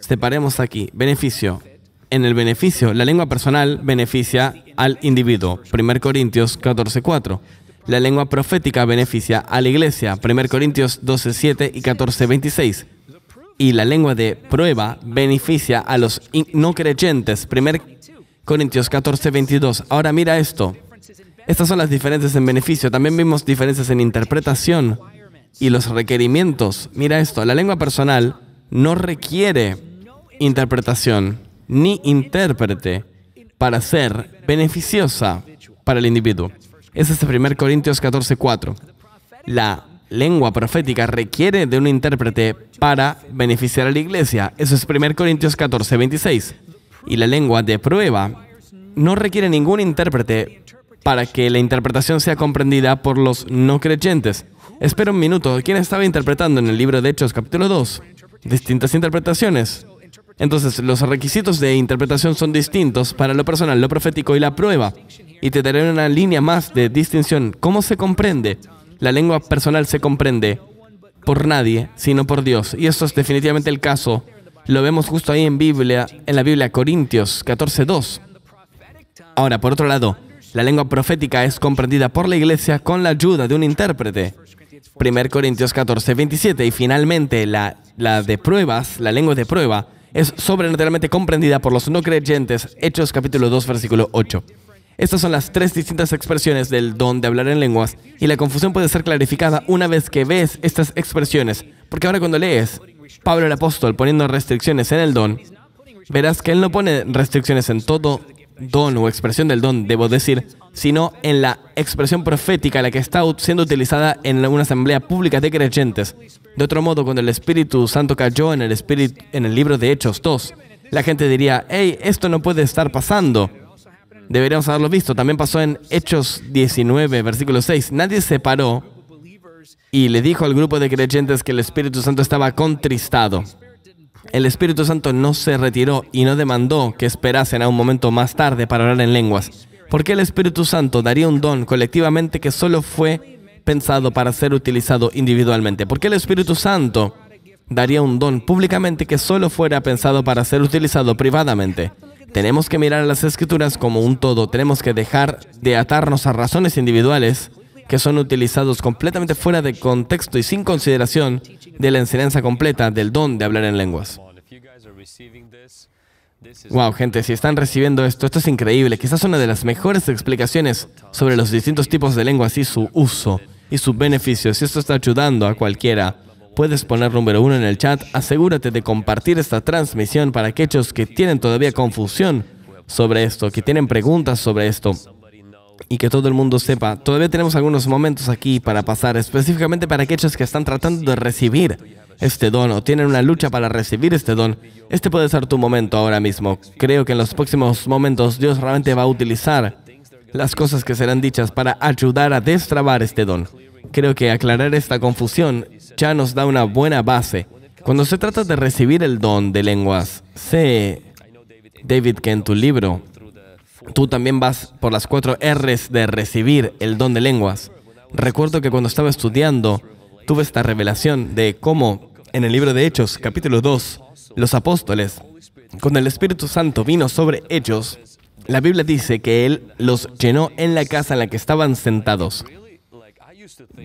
Separemos aquí. Beneficio. En el beneficio, la lengua personal beneficia al individuo. 1 Corintios 14:4. La lengua profética beneficia a la iglesia. 1 Corintios 12:7 y 14:26. Y la lengua de prueba beneficia a los no creyentes. 1 Corintios 14:22. Ahora mira esto. Estas son las diferencias en beneficio. También vimos diferencias en interpretación y los requerimientos. Mira esto. La lengua personal no requiere interpretación ni intérprete para ser beneficiosa para el individuo. Ese es 1 Corintios 14:4. La lengua profética requiere de un intérprete para beneficiar a la iglesia. Eso es 1 Corintios 14:26. Y la lengua de prueba no requiere ningún intérprete para que la interpretación sea comprendida por los no creyentes. Espera un minuto. ¿Quién estaba interpretando en el libro de Hechos, capítulo 2? Distintas interpretaciones. Entonces, los requisitos de interpretación son distintos para lo personal, lo profético y la prueba. Y te daré una línea más de distinción. ¿Cómo se comprende? La lengua personal se comprende por nadie, sino por Dios. Y eso es definitivamente el caso. Lo vemos justo ahí en la Biblia, Corintios 14:2. Ahora, por otro lado, la lengua profética es comprendida por la iglesia con la ayuda de un intérprete. 1 Corintios 14:27. Y finalmente, la de pruebas, la lengua de prueba, es sobrenaturalmente comprendida por los no creyentes. Hechos capítulo 2, versículo 8. Estas son las tres distintas expresiones del don de hablar en lenguas, y la confusión puede ser clarificada una vez que ves estas expresiones, porque ahora cuando lees Pablo el apóstol poniendo restricciones en el don, verás que él no pone restricciones en todo don o expresión del don, debo decir, sino en la expresión profética, la que está siendo utilizada en una asamblea pública de creyentes. De otro modo, cuando el Espíritu Santo cayó en el libro de Hechos 2, la gente diría, hey, esto no puede estar pasando. Deberíamos haberlo visto. También pasó en Hechos 19, versículo 6. Nadie se paró y le dijo al grupo de creyentes que el Espíritu Santo estaba contristado. El Espíritu Santo no se retiró y no demandó que esperasen a un momento más tarde para hablar en lenguas. ¿Por qué el Espíritu Santo daría un don colectivamente que solo fue pensado para ser utilizado individualmente? ¿Por qué el Espíritu Santo daría un don públicamente que solo fuera pensado para ser utilizado privadamente? Tenemos que mirar a las Escrituras como un todo. Tenemos que dejar de atarnos a razones individuales que son utilizados completamente fuera de contexto y sin consideración de la enseñanza completa del don de hablar en lenguas. Wow, gente, si están recibiendo esto es increíble. Quizás una de las mejores explicaciones sobre los distintos tipos de lenguas y su uso y sus beneficios. Si esto está ayudando a cualquiera, puedes poner número 1 en el chat. Asegúrate de compartir esta transmisión para aquellos que tienen todavía confusión sobre esto, que tienen preguntas sobre esto, y que todo el mundo sepa. Todavía tenemos algunos momentos aquí para pasar, específicamente para aquellos que están tratando de recibir este don o tienen una lucha para recibir este don. Este puede ser tu momento ahora mismo. Creo que en los próximos momentos Dios realmente va a utilizar las cosas que serán dichas para ayudar a destrabar este don. Creo que aclarar esta confusión ya nos da una buena base. Cuando se trata de recibir el don de lenguas, sé, David, que en tu libro tú también vas por las 4 R's de recibir el don de lenguas. Recuerdo que cuando estaba estudiando, tuve esta revelación de cómo en el libro de Hechos, capítulo 2, los apóstoles, cuando el Espíritu Santo vino sobre ellos, la Biblia dice que Él los llenó en la casa en la que estaban sentados.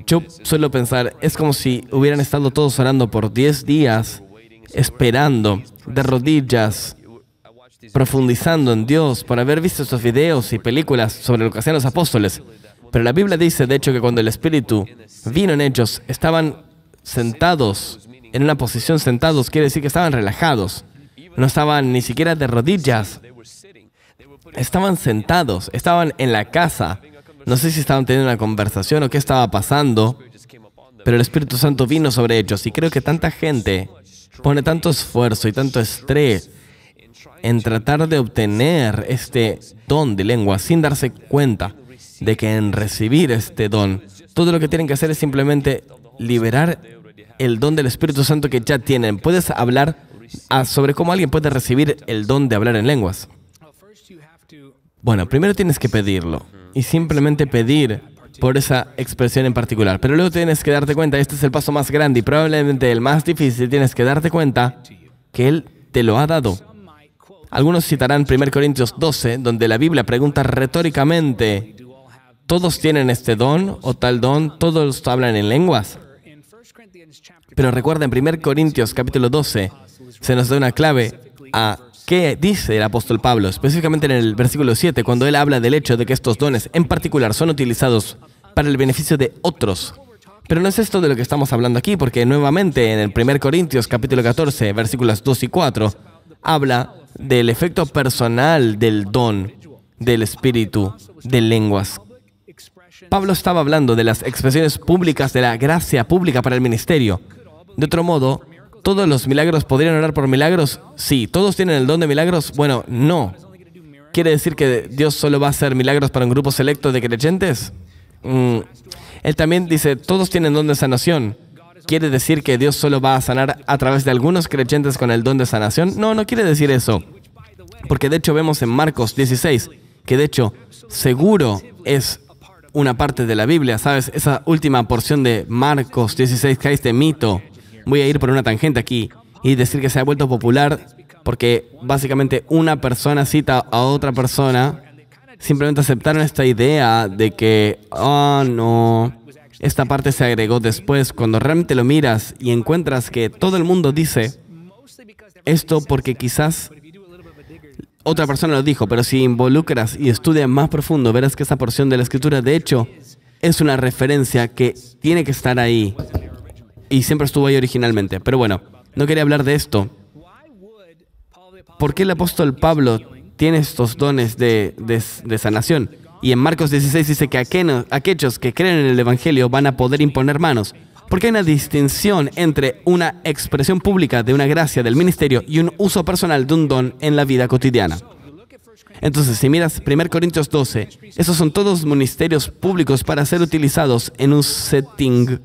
Yo suelo pensar, es como si hubieran estado todos orando por 10 días, esperando, de rodillas, profundizando en Dios, por haber visto estos videos y películas sobre lo que hacían los apóstoles. Pero la Biblia dice, de hecho, que cuando el Espíritu vino en ellos, estaban sentados, en una posición sentados, quiere decir que estaban relajados. No estaban ni siquiera de rodillas. Estaban sentados, estaban en la casa. No sé si estaban teniendo una conversación o qué estaba pasando, pero el Espíritu Santo vino sobre ellos. Y creo que tanta gente pone tanto esfuerzo y tanto estrés en tratar de obtener este don de lengua sin darse cuenta de que en recibir este don, todo lo que tienen que hacer es simplemente liberar el don del Espíritu Santo que ya tienen. ¿Puedes hablar sobre cómo alguien puede recibir el don de hablar en lenguas? Bueno, primero tienes que pedirlo y simplemente pedir por esa expresión en particular. Pero luego tienes que darte cuenta, este es el paso más grande y probablemente el más difícil, tienes que darte cuenta que Él te lo ha dado. Algunos citarán 1 Corintios 12, donde la Biblia pregunta retóricamente, ¿todos tienen este don o tal don? ¿Todos hablan en lenguas? Pero recuerda, en 1 Corintios capítulo 12, se nos da una clave a qué dice el apóstol Pablo, específicamente en el versículo 7, cuando él habla del hecho de que estos dones en particular son utilizados para el beneficio de otros. Pero no es esto de lo que estamos hablando aquí, porque nuevamente en el 1 Corintios capítulo 14, versículos 2 y 4, habla del efecto personal del don del Espíritu de lenguas. Pablo estaba hablando de las expresiones públicas de la gracia pública para el ministerio. De otro modo, ¿todos los milagros podrían orar por milagros? Sí. ¿Todos tienen el don de milagros? Bueno, no. ¿Quiere decir que Dios solo va a hacer milagros para un grupo selecto de creyentes? Él también dice, ¿todos tienen don de sanación? quiere decir que Dios solo va a sanar a través de algunos creyentes con el don de sanación. No, no quiere decir eso. Porque de hecho vemos en Marcos 16, que de hecho seguro es una parte de la Biblia, ¿sabes? Esa última porción de Marcos 16 que hay este mito. Voy a ir por una tangente aquí y decir que se ha vuelto popular porque básicamente una persona cita a otra persona. Simplemente aceptaron esta idea de que, oh no, esta parte se agregó después. Cuando realmente lo miras y encuentras que todo el mundo dice esto porque quizás otra persona lo dijo, pero si involucras y estudias más profundo, verás que esa porción de la Escritura, de hecho, es una referencia que tiene que estar ahí. Y siempre estuvo ahí originalmente. Pero bueno, no quería hablar de esto. ¿Por qué el apóstol Pablo tiene estos dones de sanación? Y en Marcos 16 dice que aquellos que creen en el Evangelio van a poder imponer manos. Porque hay una distinción entre una expresión pública de una gracia del ministerio y un uso personal de un don en la vida cotidiana. Entonces, si miras 1 Corintios 12, esos son todos ministerios públicos para ser utilizados en un setting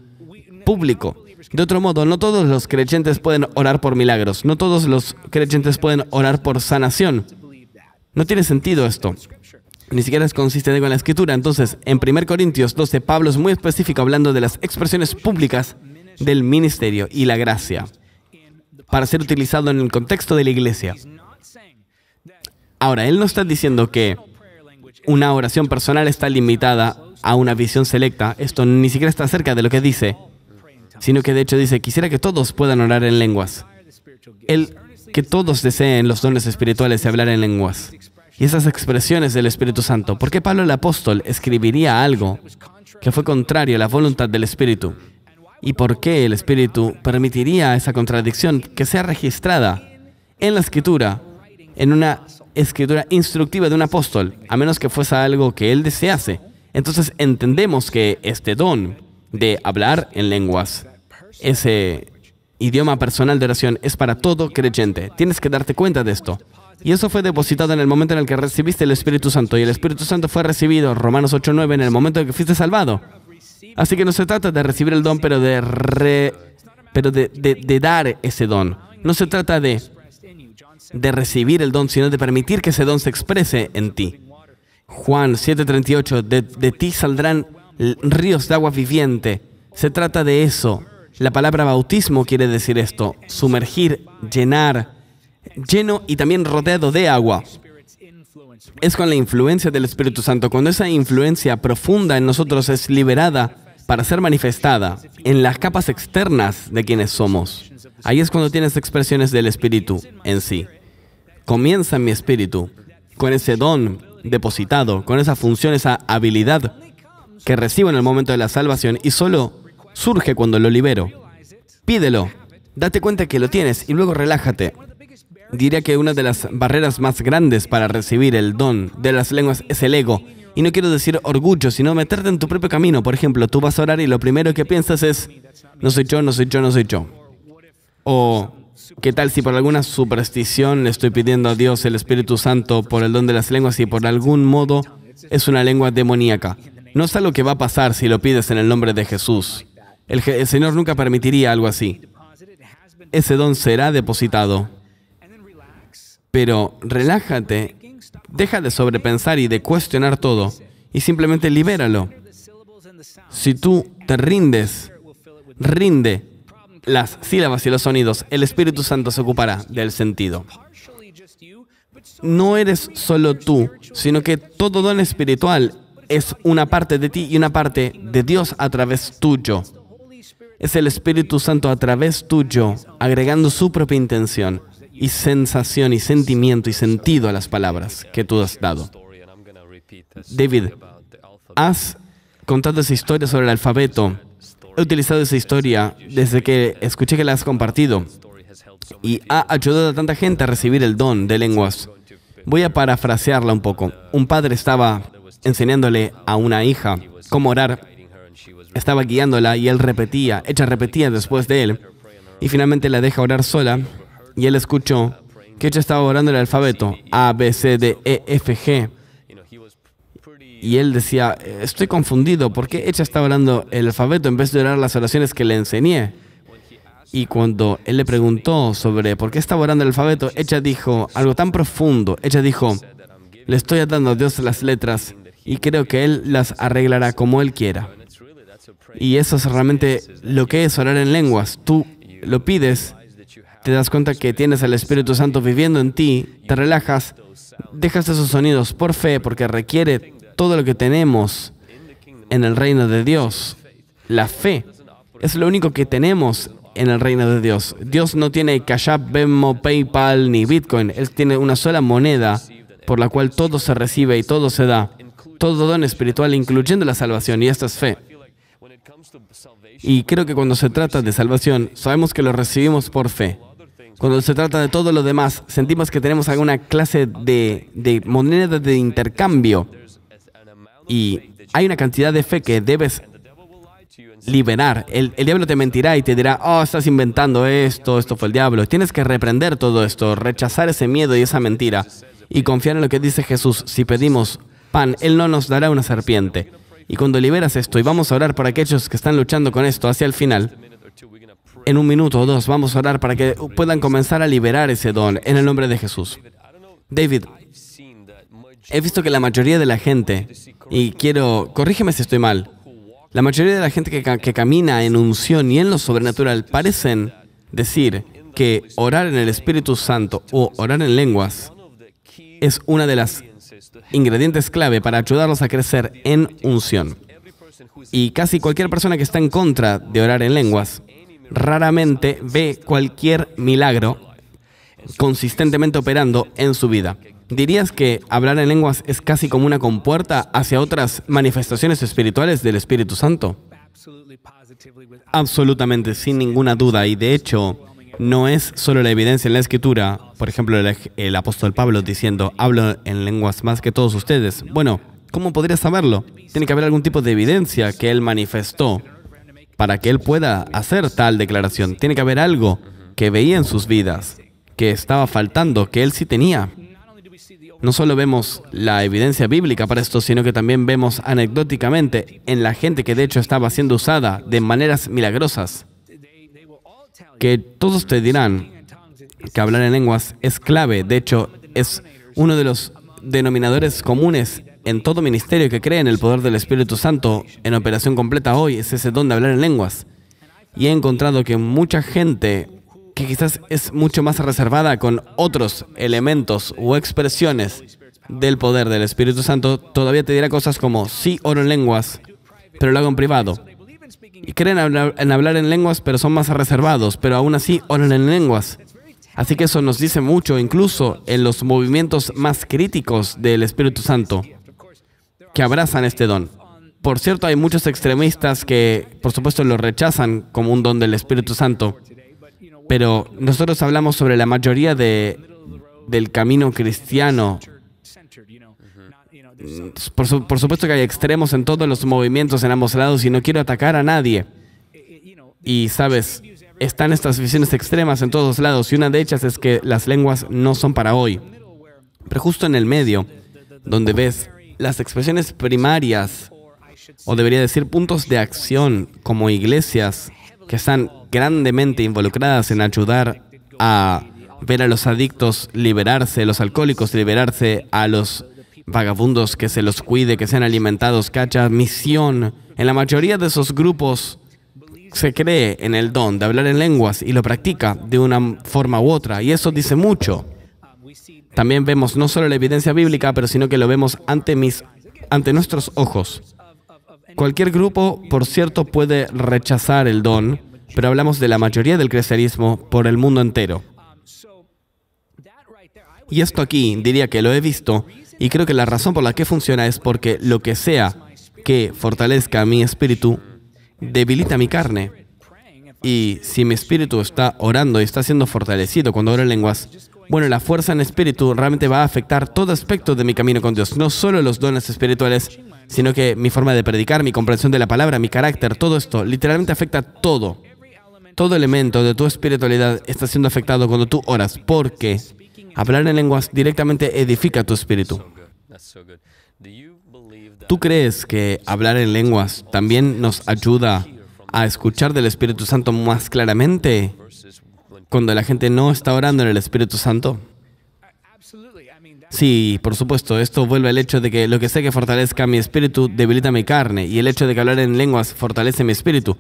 público. De otro modo, no todos los creyentes pueden orar por milagros. No todos los creyentes pueden orar por sanación. No tiene sentido esto. Ni siquiera es consistente con la Escritura. Entonces, en 1 Corintios 12, Pablo es muy específico hablando de las expresiones públicas del ministerio y la gracia para ser utilizado en el contexto de la iglesia. Ahora, él no está diciendo que una oración personal está limitada a una visión selecta. Esto ni siquiera está cerca de lo que dice, sino que de hecho dice, quisiera que todos puedan orar en lenguas. Que todos deseen los dones espirituales y hablar en lenguas. Y esas expresiones del Espíritu Santo. ¿Por qué Pablo el apóstol escribiría algo que fue contrario a la voluntad del Espíritu? ¿Y por qué el Espíritu permitiría esa contradicción que sea registrada en la Escritura, en una escritura instructiva de un apóstol, a menos que fuese algo que él desease? Entonces entendemos que este don de hablar en lenguas, ese idioma personal de oración, es para todo creyente. Tienes que darte cuenta de esto. Y eso fue depositado en el momento en el que recibiste el Espíritu Santo. Y el Espíritu Santo fue recibido, Romanos 8:9, en el momento en que fuiste salvado. Así que no se trata de recibir el don, pero de dar ese don. No se trata de recibir el don, sino de permitir que ese don se exprese en ti. Juan 7:38, de ti saldrán ríos de agua viviente. Se trata de eso. La palabra bautismo quiere decir esto: sumergir, llenar, lleno y también rodeado de agua. Es con la influencia del Espíritu Santo. Cuando esa influencia profunda en nosotros es liberada para ser manifestada en las capas externas de quienes somos, ahí es cuando tienes expresiones del Espíritu en sí. Comienza en mi espíritu con ese don depositado, con esa función, esa habilidad que recibo en el momento de la salvación y solo surge cuando lo libero. Pídelo, date cuenta que lo tienes y luego relájate. Diría que una de las barreras más grandes para recibir el don de las lenguas es el ego. Y no quiero decir orgullo, sino meterte en tu propio camino. Por ejemplo, tú vas a orar y lo primero que piensas es, no soy yo, no soy yo, no soy yo. O, ¿qué tal si por alguna superstición le estoy pidiendo a Dios el Espíritu Santo por el don de las lenguas y por algún modo es una lengua demoníaca? No es algo que va a pasar si lo pides en el nombre de Jesús. El Señor nunca permitiría algo así. Ese don será depositado. Pero relájate, deja de sobrepensar y de cuestionar todo y simplemente libéralo. Si tú te rindes, rinde las sílabas y los sonidos, el Espíritu Santo se ocupará del sentido. No eres solo tú, sino que todo don espiritual es una parte de ti y una parte de Dios a través tuyo. Es el Espíritu Santo a través tuyo, agregando su propia intención y sensación y sentimiento y sentido a las palabras que tú has dado. David, has contado esa historia sobre el alfabeto. He utilizado esa historia desde que escuché que la has compartido y ha ayudado a tanta gente a recibir el don de lenguas. Voy a parafrasearla un poco. Un padre estaba enseñándole a una hija cómo orar. Estaba guiándola y ella repetía después de él. Y finalmente la deja orar sola. Y él escuchó que ella estaba orando el alfabeto, A, B, C, D, E, F, G. Y él decía, estoy confundido, ¿por qué ella estaba orando el alfabeto en vez de orar las oraciones que le enseñé? Y cuando él le preguntó sobre por qué estaba orando el alfabeto, ella dijo algo tan profundo. Ella dijo, le estoy dando a Dios las letras y creo que Él las arreglará como Él quiera. Y eso es realmente lo que es orar en lenguas. Tú lo pides, te das cuenta que tienes al Espíritu Santo viviendo en ti, te relajas, dejas esos sonidos por fe, porque requiere todo lo que tenemos en el reino de Dios. La fe es lo único que tenemos en el reino de Dios. Dios no tiene Cash App, Venmo, PayPal ni Bitcoin. Él tiene una sola moneda por la cual todo se recibe y todo se da. Todo don espiritual, incluyendo la salvación, y esta es fe. Y creo que cuando se trata de salvación, sabemos que lo recibimos por fe. Cuando se trata de todo lo demás, sentimos que tenemos alguna clase de moneda de intercambio. Y hay una cantidad de fe que debes liberar. El diablo te mentirá y te dirá, oh, estás inventando esto fue el diablo. Tienes que reprender todo esto, rechazar ese miedo y esa mentira y confiar en lo que dice Jesús. Si pedimos pan, Él no nos dará una serpiente. Y cuando liberas esto, y vamos a orar por aquellos que están luchando con esto hacia el final, en 1 minuto o 2 vamos a orar para que puedan comenzar a liberar ese don en el nombre de Jesús. David, he visto que la mayoría de la gente, y corrígeme si estoy mal, la mayoría de la gente que camina en unción y en lo sobrenatural parecen decir que orar en el Espíritu Santo o orar en lenguas es una de las ingredientes clave para ayudarlos a crecer en unción. Y casi cualquier persona que está en contra de orar en lenguas raramente ve cualquier milagro consistentemente operando en su vida. ¿Dirías que hablar en lenguas es casi como una compuerta hacia otras manifestaciones espirituales del Espíritu Santo? Absolutamente, sin ninguna duda. Y de hecho, no es solo la evidencia en la Escritura. Por ejemplo, el apóstol Pablo diciendo, hablo en lenguas más que todos ustedes. Bueno, ¿cómo podrías saberlo? Tiene que haber algún tipo de evidencia que él manifestó para que él pueda hacer tal declaración. Tiene que haber algo que veía en sus vidas, que estaba faltando, que él sí tenía. No solo vemos la evidencia bíblica para esto, sino que también vemos anecdóticamente en la gente que de hecho estaba siendo usada de maneras milagrosas, que todos te dirán que hablar en lenguas es clave. De hecho, es uno de los denominadores comunes en todo ministerio que cree en el poder del Espíritu Santo en operación completa hoy, es ese don de hablar en lenguas. Y he encontrado que mucha gente que quizás es mucho más reservada con otros elementos o expresiones del poder del Espíritu Santo, todavía te dirá cosas como, sí, oro en lenguas, pero lo hago en privado. Y creen en hablar en lenguas, pero son más reservados, pero aún así oran en lenguas. Así que eso nos dice mucho, incluso en los movimientos más críticos del Espíritu Santo, que abrazan este don. Por cierto, hay muchos extremistas que, por supuesto, lo rechazan como un don del Espíritu Santo. Pero nosotros hablamos sobre la mayoría del camino cristiano. Por supuesto que hay extremos en todos los movimientos en ambos lados y no quiero atacar a nadie. Y, ¿sabes? Están estas visiones extremas en todos lados y una de ellas es que las lenguas no son para hoy. Pero justo en el medio, donde ves las expresiones primarias, o debería decir puntos de acción como iglesias que están grandemente involucradas en ayudar a ver a los adictos liberarse, los alcohólicos liberarse, a los vagabundos que se los cuide, que sean alimentados, que haya misión. En la mayoría de esos grupos se cree en el don de hablar en lenguas y lo practica de una forma u otra, y eso dice mucho. También vemos no solo la evidencia bíblica, pero sino que lo vemos ante nuestros ojos. Cualquier grupo, por cierto, puede rechazar el don, pero hablamos de la mayoría del cristianismo por el mundo entero. Y esto aquí, diría que lo he visto, y creo que la razón por la que funciona es porque lo que sea que fortalezca mi espíritu, debilita mi carne. Y si mi espíritu está orando y está siendo fortalecido cuando oro en lenguas, bueno, la fuerza en espíritu realmente va a afectar todo aspecto de mi camino con Dios, no solo los dones espirituales, sino que mi forma de predicar, mi comprensión de la palabra, mi carácter, todo esto literalmente afecta todo. Todo elemento de tu espiritualidad está siendo afectado cuando tú oras, porque hablar en lenguas directamente edifica tu espíritu. ¿Tú crees que hablar en lenguas también nos ayuda a escuchar del Espíritu Santo más claramente? cuando la gente no está orando en el Espíritu Santo? Sí, por supuesto, esto vuelve al hecho de que lo que sé que fortalezca mi espíritu debilita mi carne, y el hecho de que hablar en lenguas fortalece mi espíritu.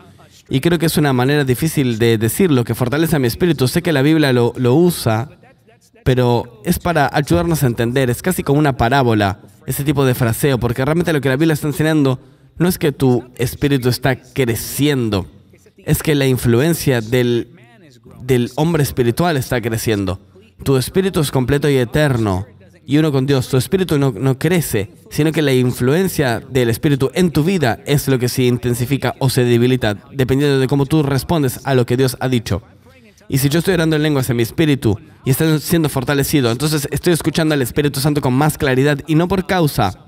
Y creo que es una manera difícil de decirlo, que fortalece a mi espíritu. Sé que la Biblia lo usa, pero es para ayudarnos a entender. Es casi como una parábola, ese tipo de fraseo, porque realmente lo que la Biblia está enseñando no es que tu espíritu está creciendo, es que la influencia del hombre espiritual está creciendo. Tu espíritu es completo y eterno, y uno con Dios. Tu espíritu no crece, sino que la influencia del espíritu en tu vida es lo que se intensifica o se debilita, dependiendo de cómo tú respondes a lo que Dios ha dicho. Y si yo estoy orando en lenguas en mi espíritu y está siendo fortalecido, entonces estoy escuchando al Espíritu Santo con más claridad, y no por causa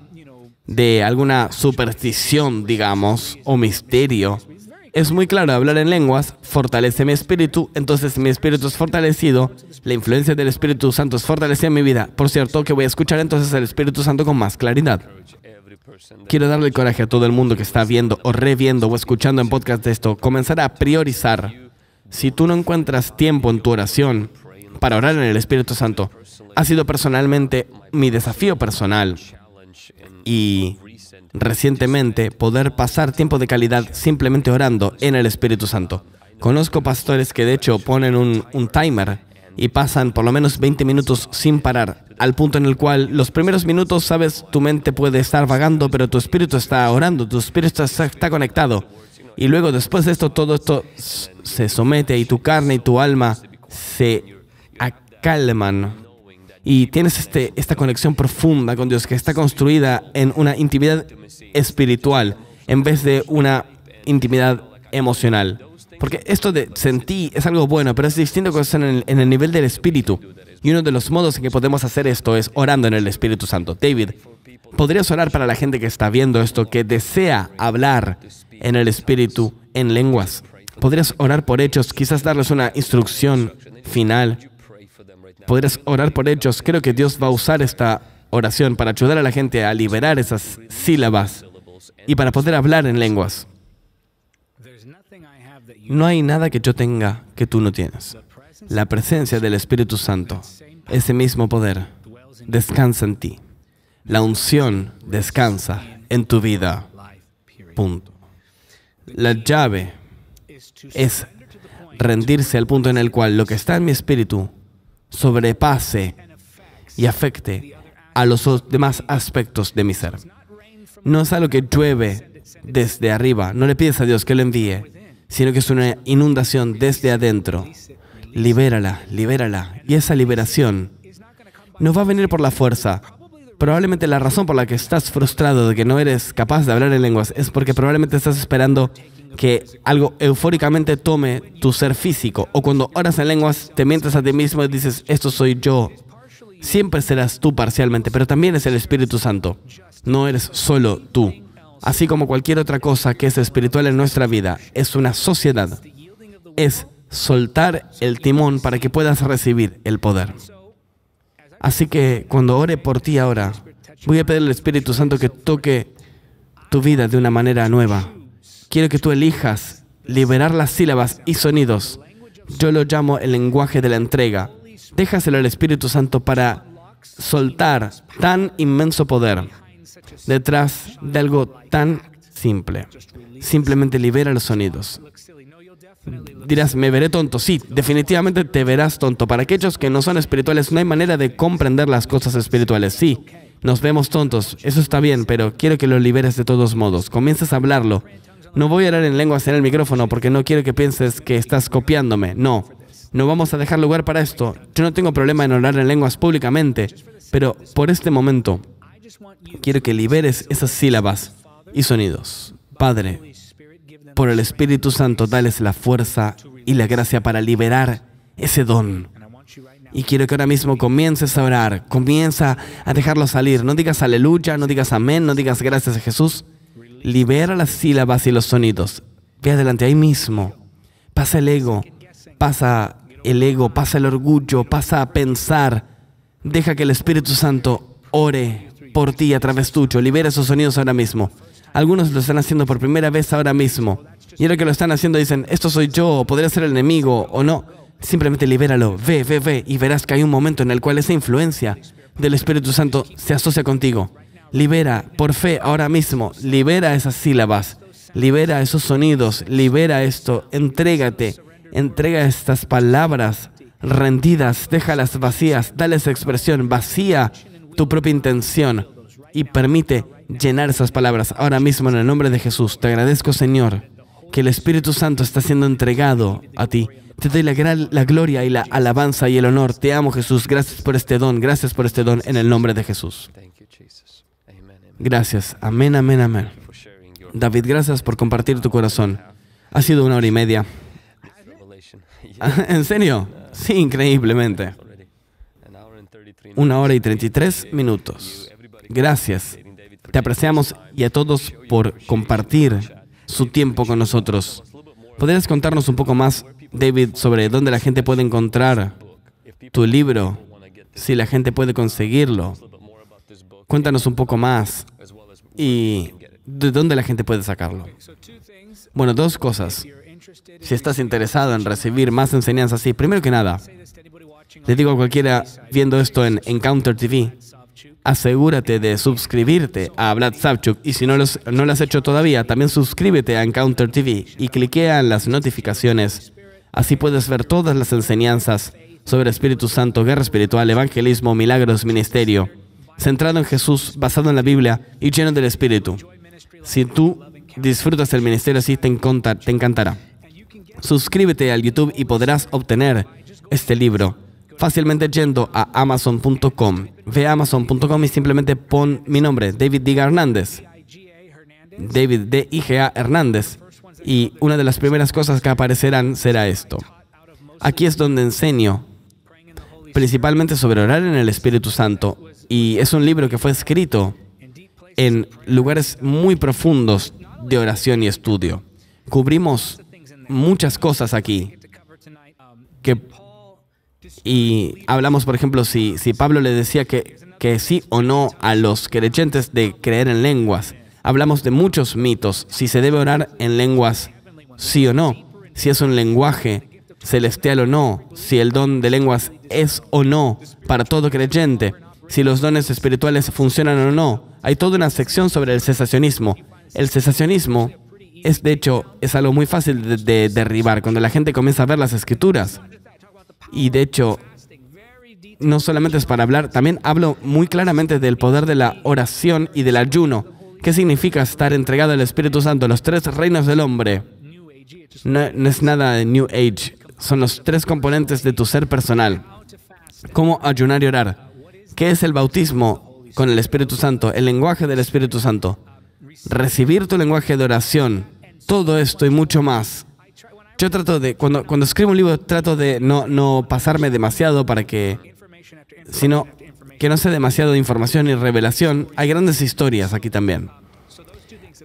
de alguna superstición, digamos, o misterio. Es muy claro, hablar en lenguas fortalece mi espíritu, entonces mi espíritu es fortalecido, la influencia del Espíritu Santo es fortalecida en mi vida. Por cierto, que voy a escuchar entonces al Espíritu Santo con más claridad. Quiero darle el coraje a todo el mundo que está viendo o reviendo o escuchando en podcast de esto, comenzar a priorizar. Si tú no encuentras tiempo en tu oración para orar en el Espíritu Santo, ha sido personalmente mi desafío personal. Y recientemente poder pasar tiempo de calidad simplemente orando en el Espíritu Santo. Conozco pastores que de hecho ponen un timer y pasan por lo menos 20 minutos sin parar, al punto en el cual los primeros minutos, sabes, tu mente puede estar vagando, pero tu espíritu está orando, tu espíritu está conectado. Y luego después de esto, todo esto se somete y tu carne y tu alma se acalman. Y tienes esta conexión profunda con Dios que está construida en una intimidad espiritual en vez de una intimidad emocional. Porque esto de sentir es algo bueno, pero es distinto cuando están en el nivel del espíritu. Y uno de los modos en que podemos hacer esto es orando en el Espíritu Santo. David, ¿podrías orar para la gente que está viendo esto, que desea hablar en el Espíritu en lenguas? ¿Podrías orar por ellos, quizás darles una instrucción final? ¿Podrías orar por ellos? Creo que Dios va a usar esta oración para ayudar a la gente a liberar esas sílabas y para poder hablar en lenguas. No hay nada que yo tenga que tú no tienes. La presencia del Espíritu Santo, ese mismo poder, descansa en ti. La unción descansa en tu vida. Punto. La llave es rendirse al punto en el cual lo que está en mi espíritu sobrepase y afecte a los demás aspectos de mi ser. No es algo que llueve desde arriba. No le pides a Dios que lo envíe, sino que es una inundación desde adentro. Libérala, libérala. Y esa liberación no va a venir por la fuerza. Probablemente la razón por la que estás frustrado de que no eres capaz de hablar en lenguas es porque probablemente estás esperando que algo eufóricamente tome tu ser físico. O cuando oras en lenguas, te mientes a ti mismo y dices, esto soy yo. Siempre serás tú parcialmente, pero también es el Espíritu Santo. No eres solo tú. Así como cualquier otra cosa que es espiritual en nuestra vida, es una sociedad. Es soltar el timón para que puedas recibir el poder. Así que cuando ore por ti ahora, voy a pedirle al Espíritu Santo que toque tu vida de una manera nueva. Quiero que tú elijas liberar las sílabas y sonidos. Yo lo llamo el lenguaje de la entrega. Déjaselo al Espíritu Santo para soltar tan inmenso poder detrás de algo tan simple. Simplemente libera los sonidos. Dirás, ¿me veré tonto? Sí, definitivamente te verás tonto. Para aquellos que no son espirituales, no hay manera de comprender las cosas espirituales. Sí, nos vemos tontos, eso está bien, pero quiero que lo liberes de todos modos. Comienzas a hablarlo. No voy a orar en lenguas en el micrófono porque no quiero que pienses que estás copiándome. No vamos a dejar lugar para esto. Yo no tengo problema en orar en lenguas públicamente, pero por este momento quiero que liberes esas sílabas y sonidos. Padre, por el Espíritu Santo, dales la fuerza y la gracia para liberar ese don. Y quiero que ahora mismo comiences a orar, comienza a dejarlo salir. No digas aleluya, no digas amén, no digas gracias a Jesús. Libera las sílabas y los sonidos. Ve adelante, ahí mismo. Pasa el ego, pasa el orgullo, pasa a pensar. Deja que el Espíritu Santo ore por ti a través tuyo. Libera esos sonidos ahora mismo. Algunos lo están haciendo por primera vez ahora mismo. Y ahora que lo están haciendo dicen, esto soy yo, o podría ser el enemigo, o no. Simplemente libéralo. Ve. Y verás que hay un momento en el cual esa influencia del Espíritu Santo se asocia contigo. Libera, por fe, ahora mismo. Libera esas sílabas. Libera esos sonidos. Libera esto. Entrégate. Entrega estas palabras rendidas. Déjalas vacías. Dales expresión. Vacía tu propia intención. Y permite llenar esas palabras. Ahora mismo, en el nombre de Jesús, te agradezco, Señor, que el Espíritu Santo está siendo entregado a ti. Te doy la gloria y la alabanza y el honor. Te amo, Jesús. Gracias por este don. Gracias por este don en el nombre de Jesús. Gracias. Amén, amén, amén. David, gracias por compartir tu corazón. Ha sido 1 hora y media. ¿En serio? Sí, increíblemente. 1 hora y 33 minutos. Gracias. Te apreciamos y a todos por compartir su tiempo con nosotros. ¿Podrías contarnos un poco más, David, sobre dónde la gente puede encontrar tu libro? Si la gente puede conseguirlo. Cuéntanos un poco más. ¿Y de dónde la gente puede sacarlo? Bueno, 2 cosas. Si estás interesado en recibir más enseñanzas, sí. Primero que nada, le digo a cualquiera viendo esto en Encounter TV, asegúrate de suscribirte a Vlad Savchuk. Y si no lo has hecho todavía, también suscríbete a Encounter TV y cliquea en las notificaciones. Así puedes ver todas las enseñanzas sobre Espíritu Santo, guerra espiritual, evangelismo, milagros, ministerio, centrado en Jesús, basado en la Biblia y lleno del Espíritu. Si tú disfrutas el ministerio así, te encantará. Suscríbete al YouTube y podrás obtener este libro fácilmente yendo a Amazon.com. Ve a Amazon.com y simplemente pon mi nombre, David Diga Hernández. David D-I-G-A Hernández. Y una de las primeras cosas que aparecerán será esto. Aquí es donde enseño principalmente sobre orar en el Espíritu Santo. Y es un libro que fue escrito en lugares muy profundos de oración y estudio. Cubrimos muchas cosas aquí. Y hablamos, por ejemplo, si Pablo le decía que sí o no a los creyentes de creer en lenguas. Hablamos de muchos mitos, si se debe orar en lenguas, sí o no, si es un lenguaje celestial o no, si el don de lenguas es o no para todo creyente, si los dones espirituales funcionan o no. Hay toda una sección sobre el cesacionismo. El cesacionismo de hecho, es algo muy fácil de derribar cuando la gente comienza a ver las Escrituras. Y de hecho, no solamente es para hablar, también hablo muy claramente del poder de la oración y del ayuno. ¿Qué significa estar entregado al Espíritu Santo? Los 3 reinos del hombre. No es nada de New Age. Son los 3 componentes de tu ser personal. ¿Cómo ayunar y orar? ¿Qué es el bautismo con el Espíritu Santo? El lenguaje del Espíritu Santo. Recibir tu lenguaje de oración. Todo esto y mucho más. Yo trato de, cuando escribo un libro, trato de no pasarme demasiado sino que no sea demasiado información y revelación. Hay grandes historias aquí también.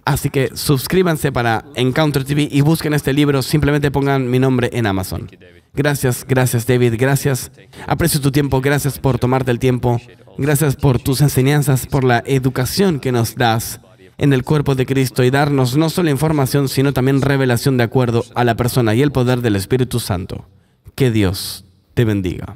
Así que suscríbanse para Encounter TV y busquen este libro. Simplemente pongan mi nombre en Amazon. Gracias, David. Gracias. Aprecio tu tiempo. Gracias por tomarte el tiempo. Gracias por tus enseñanzas, por la educación que nos das en el cuerpo de Cristo y darnos no solo información, sino también revelación de acuerdo a la persona y el poder del Espíritu Santo. Que Dios te bendiga.